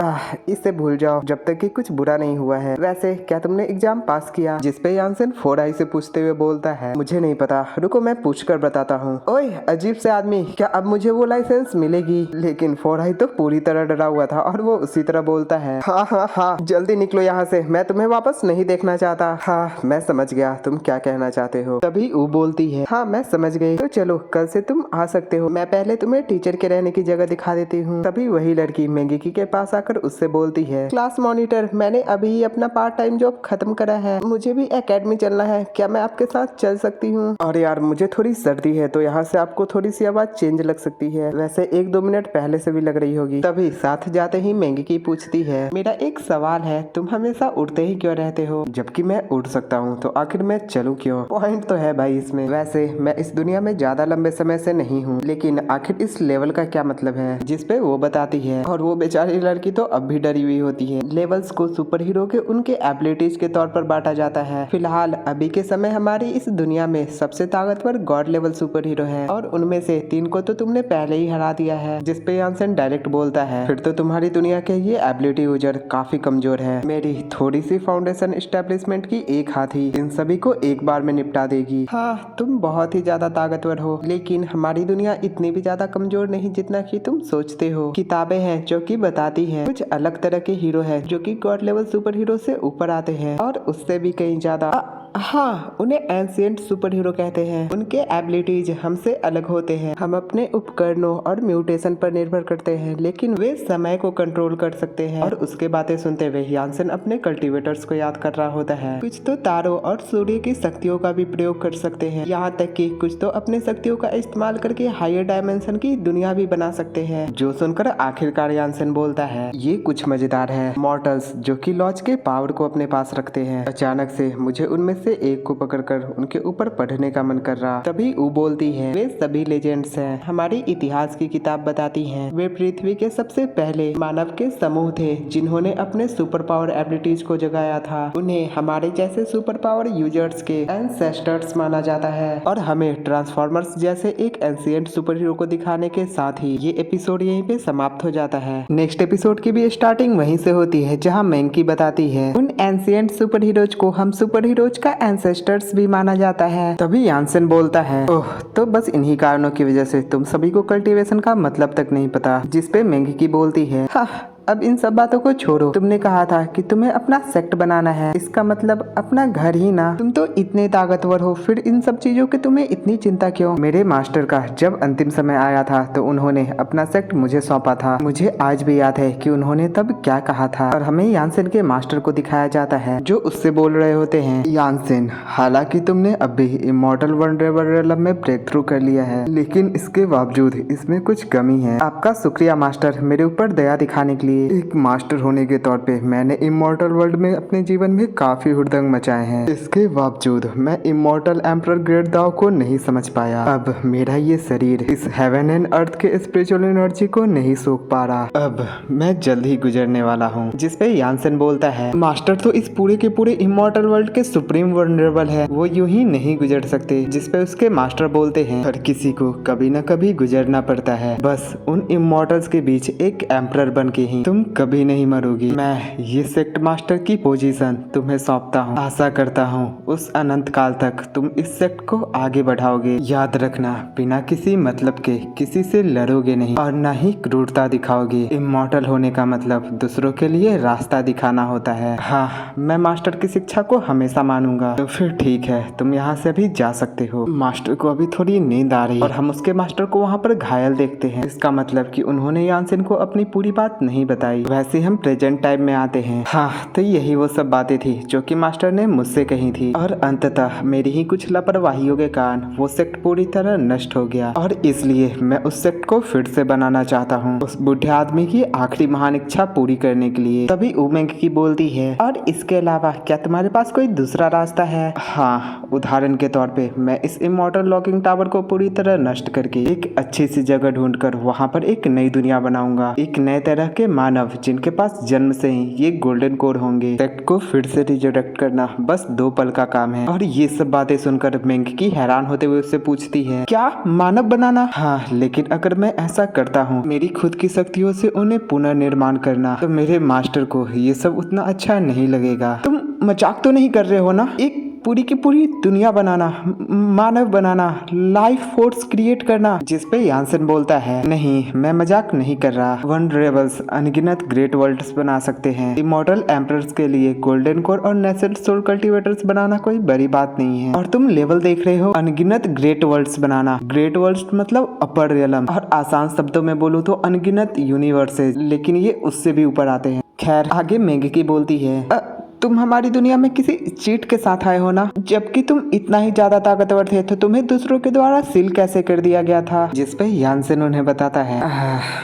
इसे भूल जाओ जब तक कि कुछ बुरा नहीं हुआ है। वैसे क्या तुमने एग्जाम पास किया? जिसपे यानसेन 4 आई से पूछते हुए बोलता है, मुझे नहीं पता, रुको मैं पूछ कर बताता हूँ। ओए अजीब से आदमी, क्या अब मुझे वो लाइसेंस मिलेगी? लेकिन 4 आई तो पूरी तरह डरा हुआ था और वो उसी तरह बोलता है, हाँ हाँ हाँ, जल्दी निकलो यहाँ से, मैं तुम्हें वापस नहीं देखना चाहता। हाँ मैं समझ गया तुम क्या कहना चाहते हो। तभी वो बोलती है, हाँ मैं समझ गई, तो चलो कल से तुम आ सकते हो। मैं पहले तुम्हें टीचर के रहने की जगह दिखा देती हूँ। तभी वही लड़की मेंगी के पास आकर उससे बोलती है, क्लास मॉनिटर, मैंने अभी अपना पार्ट टाइम जॉब खत्म करा है, मुझे भी एकेडमी चलना है, क्या मैं आपके साथ चल सकती हूँ? और यार मुझे थोड़ी सर्दी है तो यहाँ से आपको थोड़ी सी आवाज चेंज लग सकती है, वैसे 1-2 मिनट पहले से भी लग रही होगी। तभी साथ जाते ही मेंगी पूछती है, मेरा एक सवाल है, तुम हमेशा उड़ते ही क्यों रहते हो? जबकि मैं उड़ सकता हूँ तो आखिर मैं चलूँ क्यों? पॉइंट तो है भाई इसमें। वैसे मैं इस दुनिया में ज्यादा लंबे समय से नहीं हूँ, लेकिन आखिर इस लेवल का क्या मतलब है? जिसपे वो बताती है, और वो बेचारी लड़की तो अब भी डरी हुई होती है। लेवल्स को सुपर हीरो के उनके एबिलिटीज के तौर पर बांटा जाता है। फिलहाल अभी के समय हमारी इस दुनिया में सबसे ताकतवर गॉड लेवल सुपर हीरो है और उनमें से 3 को तो तुमने पहले ही हरा दिया है। जिसपे यानसेन डायरेक्ट बोलता है, फिर तो तुम्हारी दुनिया के ये एबिलिटी यूजर काफी कमजोर है। मेरी थोड़ी सी फाउंडेशन एस्टेब्लिशमेंट की एक हाथ ही इन सभी को एक बार में निपटा देगी। हाँ तुम बहुत ही ज्यादा ताकतवर हो, लेकिन हमारी दुनिया इतनी भी ज्यादा कमजोर नहीं जितना कि तुम सोचते हो। किताबें हैं जो कि बताती हैं कुछ अलग तरह के हीरो हैं जो कि गॉड लेवल सुपर हीरो से ऊपर आते हैं और उससे भी कहीं ज्यादा। हाँ, उन्हें एंशिएंट सुपर हीरो कहते हैं। उनके एबिलिटीज हमसे अलग होते हैं। हम अपने उपकरणों और म्यूटेशन पर निर्भर करते हैं, लेकिन वे समय को कंट्रोल कर सकते हैं। और उसके बातें सुनते हुए यानसेन अपने कल्टीवेटर्स को याद कर रहा होता है। कुछ तो तारों और सूर्य की शक्तियों का भी प्रयोग कर सकते हैं, यहाँ तक कि कुछ तो अपने शक्तियों का इस्तेमाल करके हायर डायमेंशन की दुनिया भी बना सकते हैं। जो सुनकर आखिरकार यानसेन बोलता है, ये कुछ मजेदार है। मॉर्टल्स जो कि लॉज के पावर को अपने पास रखते हैं। अचानक से मुझे उनमें से एक को पकड़कर उनके ऊपर पढ़ने का मन कर रहा। तभी वो बोलती है, वे सभी लेजेंड्स हैं। हमारी इतिहास की किताब बताती है वे पृथ्वी के सबसे पहले मानव के समूह थे जिन्होंने अपने सुपर पावर एबिलिटीज को जगाया था। उन्हें हमारे जैसे सुपर पावर यूजर्स के एंसेस्टर्स माना जाता है और हमें ट्रांसफॉर्मर्स जैसे एक एंशिएंट सुपर हीरो को दिखाने के साथ ही ये एपिसोड यहीं पे समाप्त हो जाता है। नेक्स्ट एपिसोड की भी स्टार्टिंग वहीं से होती है जहाँ मेंकी बताती है उन एंशिएंट सुपर हीरोज को हम सुपर हीरोज का एंसेस्टर्स भी माना जाता है। तभी यानसेन बोलता है, ओह, तो बस इन्हीं कारणों की वजह से तुम सभी को कल्टीवेशन का मतलब तक नहीं पता। जिसपे मेंगी बोलती है, हाँ अब इन सब बातों को छोड़ो। तुमने कहा था कि तुम्हें अपना सेक्ट बनाना है, इसका मतलब अपना घर ही ना। तुम तो इतने ताकतवर हो, फिर इन सब चीजों की तुम्हें इतनी चिंता क्यों? मेरे मास्टर का जब अंतिम समय आया था तो उन्होंने अपना सेक्ट मुझे सौंपा था। मुझे आज भी याद है कि उन्होंने तब क्या कहा था। और हमें यानसेन के मास्टर को दिखाया जाता है जो उससे बोल रहे होते हैं, यानसेन, हालांकि तुमने अभी इमॉर्टल वनरेबल रियलम में ब्रेक थ्रू कर लिया है, लेकिन इसके बावजूद इसमें कुछ कमी है। आपका शुक्रिया मास्टर, मेरे ऊपर दया दिखाने के लिए। एक मास्टर होने के तौर पे मैंने इमॉर्टल वर्ल्ड में अपने जीवन में काफी हुड़दंग मचाए हैं। इसके बावजूद मैं इमॉर्टल एम्परर ग्रेट दाव को नहीं समझ पाया। अब मेरा ये शरीर इस हेवन एंड अर्थ के स्पिरिचुअल एनर्जी को नहीं सोख पा रहा। अब मैं जल्द ही गुजरने वाला हूँ। जिसपे यानसेन बोलता है, मास्टर तो इस पूरे के पूरे इमॉर्टल वर्ल्ड के सुप्रीम वनरेबल है, वो यूं ही नहीं गुजर सकते। जिसपे उसके मास्टर बोलते हैं, हर किसी को कभी न कभी गुजरना पड़ता है, बस उन इमॉर्टल्स के बीच एक एम्परर बन के ही। तुम कभी नहीं मरोगी। मैं ये सेक्ट मास्टर की पोजीशन तुम्हें सौंपता हूँ। आशा करता हूँ उस अनंत काल तक तुम इस सेक्ट को आगे बढ़ाओगे। याद रखना, बिना किसी मतलब के किसी से लड़ोगे नहीं और न ही क्रूरता दिखाओगे। इमॉर्टल होने का मतलब दूसरों के लिए रास्ता दिखाना होता है। हाँ, मैं मास्टर की शिक्षा को हमेशा मानूंगा। तो फिर ठीक है, तुम यहाँ से अभी जा सकते हो। मास्टर को अभी थोड़ी नींद आ रही है और हम उसके मास्टर को वहाँ पर घायल देखते हैं। इसका मतलब कि उन्होंने यानसेन को अपनी पूरी बात नहीं बताई। वैसे हम प्रेजेंट टाइम में आते हैं। हाँ, तो यही वो सब बातें थी जो कि मास्टर ने मुझसे कही थी और अंततः मेरी ही कुछ लापरवाहियों के कारण वो सेक्ट पूरी तरह नष्ट हो गया और इसलिए मैं उस सेक्ट को फिर से बनाना चाहता हूँ, उस बूढ़े आदमी की आखिरी महान इच्छा पूरी करने के लिए। तभी उमेंग की बोलती है, और इसके अलावा क्या तुम्हारे पास कोई दूसरा रास्ता है? हाँ, उदाहरण के तौर पे मैं इस इमॉर्टल लॉकिंग टावर को पूरी तरह नष्ट करके एक अच्छी सी जगह ढूंढकर वहाँ पर एक नई दुनिया बनाऊंगा। एक नए तरह के मानव जिनके पास जन्म से ही ये गोल्डन कोर होंगे। सेक्ट को फिर से रिजरेक्ट करना बस 2 पल का काम है। और ये सब बातें सुनकर मेंग की हैरान होते हुए उससे पूछती है, क्या मानव बनाना? हाँ, लेकिन अगर मैं ऐसा करता हूँ मेरी खुद की शक्तियों से उन्हें पुनर्निर्माण करना, तो मेरे मास्टर को ये सब उतना अच्छा नहीं लगेगा। तुम मजाक तो नहीं कर रहे हो ना? एक पूरी की पूरी दुनिया बनाना, मानव बनाना, लाइफ फोर्स क्रिएट करना, जिसपे यानसेन बोलता है, नहीं मैं मजाक नहीं कर रहा। वनडरेबल्स अनगिनत ग्रेट वर्ल्ड्स बना सकते हैं। इमॉर्टल एम्परर्स के लिए गोल्डन कोर और नेचुरल सोल कल्टीवेटर्स बनाना कोई बड़ी बात नहीं है। और तुम लेवल देख रहे हो, अनगिनत ग्रेट वर्ल्ड्स बनाना। ग्रेट वर्ल्ड्स मतलब अपर रियलम, और आसान शब्दों में बोलूँ तो अनगिनत यूनिवर्सेस, लेकिन ये उससे भी ऊपर आते हैं। खैर, आगे मेंग की बोलती है, तुम हमारी दुनिया में किसी चीट के साथ आए हो ना? जबकि तुम इतना ही ज्यादा ताकतवर थे तो तुम्हें दूसरों के द्वारा सील कैसे कर दिया गया था? जिस पे यानसेन उन्हें बताता है,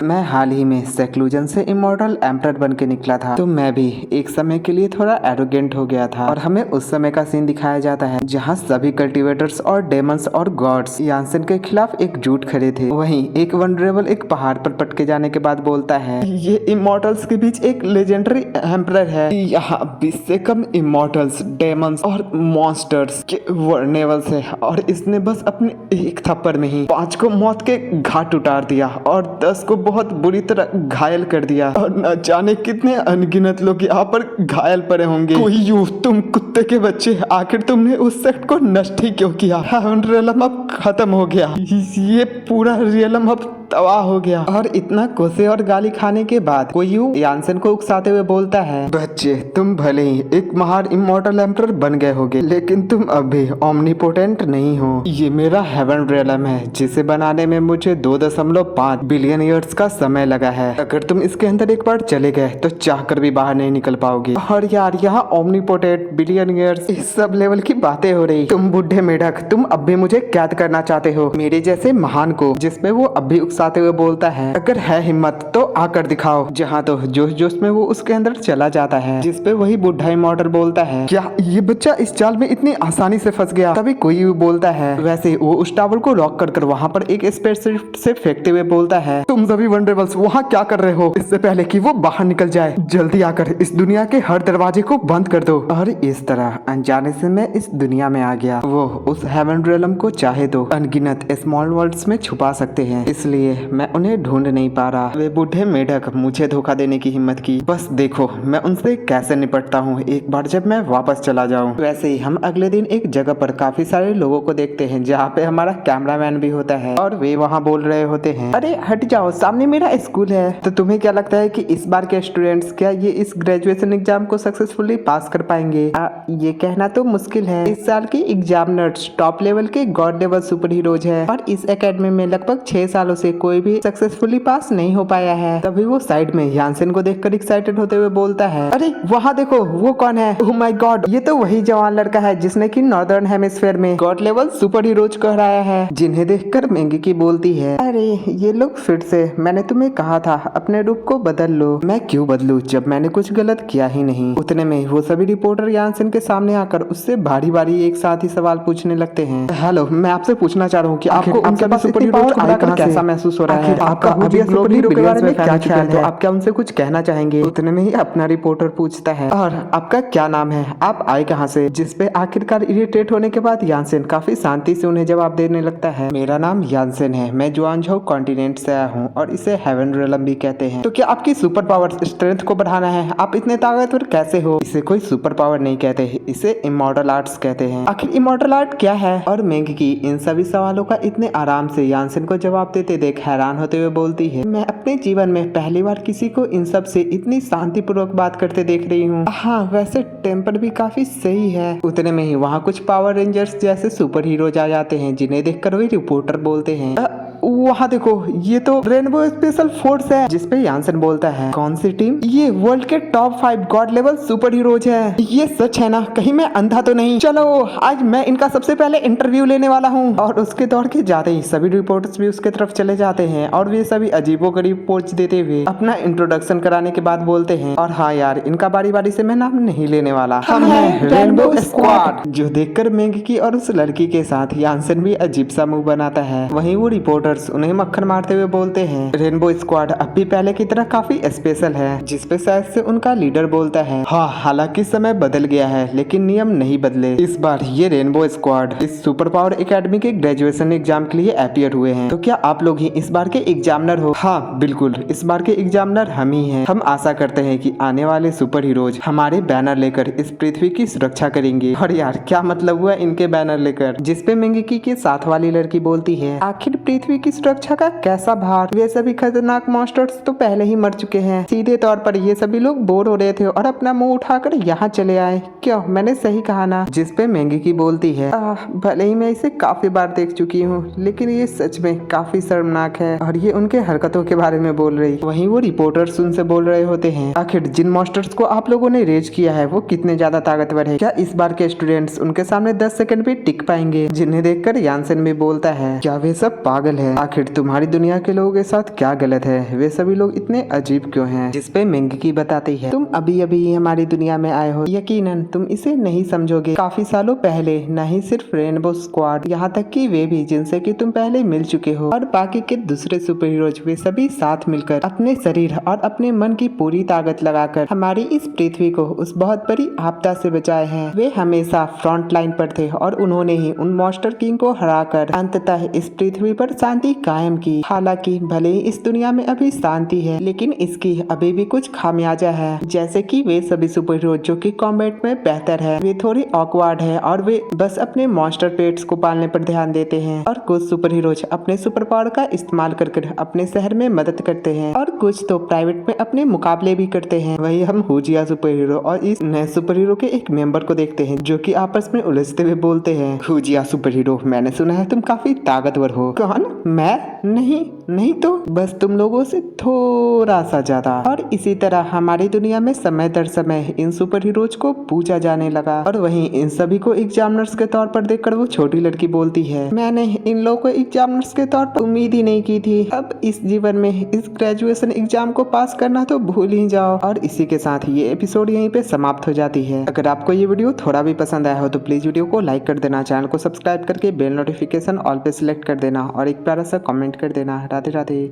मैं हाल ही में सेक्लूजन से इमॉर्टल एम्परर बन के निकला था, तो मैं भी एक समय के लिए थोड़ा एरोगेंट हो गया था। और हमें उस समय का सीन दिखाया जाता है जहाँ सभी कल्टिवेटर्स और डेमंस और गॉड्स यानसेन के खिलाफ एकजुट खड़े थे। वहीं एक वनडरेबल एक पहाड़ पर पटके जाने के बाद बोलता है, ये इमॉर्टल्स के बीच एक लेजेंडरी एम्परर है। यहाँ से कम इमॉर्टल्स, डेमंस और मॉन्स्टर्स के वर्नेवल्स है, और इसने बस अपने एक थप्पड़ में ही 5 को मौत के घाट उतार दिया और 10 को बहुत बुरी तरह घायल कर दिया। और न जाने कितने अनगिनत लोग यहाँ पर घायल पड़े होंगे। कोई यूं, तुम कुत्ते के बच्चे, आखिर तुमने उस सेक्ट को नष्ट ही क्यों किया? रियलम अब खत्म हो गया, ये पूरा रियलम अब तबाह हो गया। और इतना कोसे और गाली खाने के बाद कोयू यानसेन को उकसाते हुए बोलता है, बच्चे तुम भले ही एक महान इमॉर्टल एम्परर बन गए होगे, लेकिन तुम अभी ओमनीपोटेंट नहीं हो। ये मेरा हेवन रियलम है जिसे बनाने में मुझे 2.5 बिलियन ईयर्स का समय लगा है। अगर तुम इसके अंदर एक बार चले गए तो चाहकर भी बाहर नहीं निकल पाओगे। और यार, यहाँ ओमनीपोटेंट, बिलियन ईयर्स, इस सब लेवल की बातें हो रही। तुम बुढ़े मेढक, तुम अब भी मुझे कैद करना चाहते हो, मेरे जैसे महान को? जिसमें वो अब भी उकसाते हुए बोलता है, अगर है हिम्मत तो आकर दिखाओ। जहाँ तो जोश जोश में वो उसके अंदर चला जाता है, जिसपे वही बुढ़ा इमॉर्टल बोलता है, क्या ये बच्चा इस जाल में इतनी आसानी से फंस गया? तभी कोई बोलता है, वैसे वो उस टावर को लॉक कर वहाँ पर एक स्पेसशिप से फेंकते हुए बोलता है, तुम सभी वनडरेबल्स वहाँ क्या कर रहे हो? इससे पहले कि वो बाहर निकल जाए, जल्दी आकर इस दुनिया के हर दरवाजे को बंद कर दो। और इस तरह अनजाने से मैं इस दुनिया में आ गया। वो उस हेवन रियलम को चाहे तो अनगिनत स्मॉल वर्ल्ड्स में छुपा सकते हैं, इसलिए मैं उन्हें ढूंढ नहीं पा रहा। वे बूढ़े मेढक मुझे धोखा देने की हिम्मत की। बस देखो मैं उनसे कैसे निपटता हूँ एक बार जब मैं वापस चला जाऊँ। वैसे ही हम अगले दिन एक जगह पर काफी सारे लोगों को देखते हैं जहाँ पे हमारा कैमरामैन भी होता है, और वे वहाँ बोल रहे होते हैं, अरे हट जाओ, सामने मेरा स्कूल है। तो तुम्हें क्या लगता है कि इस बार के स्टूडेंट्स क्या ये इस ग्रेजुएशन एग्जाम को सक्सेसफुली पास कर पाएंगे? ये कहना तो मुश्किल है। इस साल के एग्जामिनर्स टॉप लेवल के गॉड लेवल सुपर हीरोज है, और इस एकेडमी में लगभग 6 सालों से कोई भी सक्सेसफुली पास नहीं हो पाया है। तभी वो साइड में यानसेन को देखकर एक्साइटेड होते हुए बोलता है, अरे वहाँ देखो, वो कौन है? ओह माय गॉड, ये तो वही जवान लड़का है जिसने कि नॉर्दर्न हेमिस्फीयर में गॉड लेवल सुपर हीरोज कहराया है। जिन्हें देखकर मेंगी की बोलती है, अरे ये लोग फिर से, मैंने तुम्हें कहा था अपने रूप को बदल लो। मैं क्यों बदलूं जब मैंने कुछ गलत किया ही नहीं। उतने में वो सभी रिपोर्टर यानसेन के सामने आकर उससे भारी भारी एक साथ ही सवाल पूछने लगते हैं। हेलो, मैं आपसे पूछना चाह रहा हूँ कि आपको उन सभी सुपर हीरोज को देखकर कैसा महसूस महसूस हो रहा है। आपका अभी सुपर हीरो के बारे में क्या ख्याल है? तो आप क्या उनसे कुछ कहना चाहेंगे? उतने में ही अपना रिपोर्टर पूछता है, और आपका क्या नाम है, आप आए कहाँ से? जिसपे आखिरकार इरिटेट होने के बाद यानसेन काफी शांति से उन्हें जवाब देने लगता है, मेरा नाम यानसेन है, मैं जुआनझाओ कॉन्टिनेंट से आया हूँ और इसे हेवन रियलम भी कहते हैं। तो क्या आपकी सुपर पावर स्ट्रेंथ को बढ़ाना है? आप इतने ताकतवर कैसे हो? इसे कोई सुपर पावर नहीं कहते, इसे इमॉर्टल आर्ट्स कहते हैं। आखिर इमॉर्टल आर्ट क्या है? और मेंग की इन सभी सवालों का इतने आराम से यानसेन को जवाब देते देख हैरान होते हुए बोलती है, मैं अपने जीवन में पहली बार किसी को इन सब से इतनी शांतिपूर्वक बात करते देख रही हूँ। हाँ, वैसे टेम्पर भी काफी सही है। उतने में ही वहाँ कुछ पावर रेंजर्स जैसे सुपर हीरोज आ जाते हैं, जिन्हें देखकर वही रिपोर्टर बोलते हैं, वहाँ देखो, ये तो रेनबो स्पेशल फोर्स है। जिसपे यानसेन बोलता है, कौन सी टीम? ये वर्ल्ड के top 5 God level super heroes है। ये सच है ना? कहीं मैं अंधा तो नहीं? चलो आज मैं इनका सबसे पहले इंटरव्यू लेने वाला हूँ। और उसके दौड़ के जाते ही सभी रिपोर्टर्स भी उसके तरफ चले जाते हैं और वे सभी अजीबोगरीब पोज देते हुए अपना इंट्रोडक्शन कराने के बाद बोलते हैं, और हाँ यार, इनका बारी बारी से मैं नाम नहीं लेने वाला, हम हैं रेनबो स्क्वाड। जो देखकर मेंग की और उस लड़की के साथ यानसेन भी अजीब सा मुंह बनाता है। वहीं वो रिपोर्टर उन्हें मक्खन मारते हुए बोलते हैं, रेनबो स्क्वाड अब भी पहले की तरह काफी स्पेशल है। जिसपे शायद से उनका लीडर बोलता है, हाँ, हालांकि समय बदल गया है लेकिन नियम नहीं बदले। इस बार ये रेनबो स्क्वाड इस सुपर पावर एकेडमी के ग्रेजुएशन एग्जाम के लिए अपियर हुए हैं। तो क्या आप लोग ही इस बार के एग्जामिनर हो? हाँ बिल्कुल, इस बार के एग्जामिनर हम ही हैं। हम आशा करते हैं कि आने वाले सुपर हीरोज हमारे बैनर लेकर इस पृथ्वी की सुरक्षा करेंगे। और यार, क्या मतलब हुआ इनके बैनर लेकर? जिसपे मेंगकी के साथ वाली लड़की बोलती है, आखिर पृथ्वी की सुरक्षा का कैसा भार? वे सभी खतरनाक मॉन्स्टर्स तो पहले ही मर चुके हैं। सीधे तौर पर ये सभी लोग बोर हो रहे थे और अपना मुंह उठाकर यहाँ चले आए। क्यों, मैंने सही कहा ना? जिसपे मेंगकी बोलती है, भले ही मैं इसे काफी बार देख चुकी हूँ, लेकिन ये सच में काफी शर्मनाक है। और ये उनके हरकतों के बारे में बोल रही। वहीं वो रिपोर्टर्स उनसे बोल रहे होते हैं, आखिर जिन मॉन्स्टर्स को आप लोगों ने रेज किया है वो कितने ज्यादा ताकतवर है? क्या इस बार के स्टूडेंट्स उनके सामने 10 सेकंड भी टिक पाएंगे? जिन्हें देखकर यानसेन भी बोलता है, क्या वे सब पागल है? आखिर तुम्हारी दुनिया के लोगों के साथ क्या गलत है? वे सभी लोग इतने अजीब क्यों हैं? जिसपे मेंगकी बताती है, तुम अभी अभी हमारी दुनिया में आए हो, यकीनन तुम इसे नहीं समझोगे। काफी सालों पहले नहीं सिर्फ रेनबो स्क्वाड, यहाँ तक कि वे भी जिनसे कि तुम पहले मिल चुके हो और बाकी के दूसरे सुपर हीरोज, वे सभी साथ मिलकर अपने शरीर और अपने मन की पूरी ताकत लगाकर हमारी इस पृथ्वी को उस बहुत बड़ी आपदा से बचाए हैं। वे हमेशा फ्रंट लाइन पर थे और उन्होंने ही उन मॉन्स्टर किंग को हराकर अंततः इस पृथ्वी पर शांति कायम की। हालांकि भले ही इस दुनिया में अभी शांति है, लेकिन इसकी अभी भी कुछ खामियाजा है। जैसे कि वे सभी सुपर हीरो जो कि कॉम्बैट में बेहतर है, वे थोड़ी ऑकवर्ड है और वे बस अपने मॉन्स्टर पेट्स को पालने पर ध्यान देते हैं। और कुछ सुपर हीरोज अपने सुपर पावर का इस्तेमाल कर अपने शहर में मदद करते हैं और कुछ तो प्राइवेट में अपने मुकाबले भी करते हैं। वही हम हुजिया सुपर हीरो और इस नए सुपर हीरो के एक मेंबर को देखते हैं, जो कि आपस में उलझते हुए बोलते हैं, हुजिया सुपर हीरो, मैंने सुना है तुम काफी ताकतवर हो। कौन? मैं? नहीं तो बस तुम लोगों से थोड़ा सा ज्यादा। और इसी तरह हमारी दुनिया में समय दर समय इन सुपर हीरोज को पूजा जाने लगा। और वहीं इन सभी को एग्जामिनर्स के तौर पर देखकर वो छोटी लड़की बोलती है, मैंने इन लोगों को एग्जामिनर्स के तौर पर उम्मीद ही नहीं की थी। अब इस जीवन में इस ग्रेजुएशन एग्जाम को पास करना तो भूल ही जाओ। और इसी के साथ ये एपिसोड यहीं पे समाप्त हो जाती है। अगर आपको ये वीडियो थोड़ा भी पसंद आया हो तो प्लीज वीडियो को लाइक कर देना, चैनल को सब्सक्राइब करके बेल नोटिफिकेशन ऑल पे सिलेक्ट कर देना और एक प्यारा सा कमेंट कर देना। राधे राधे।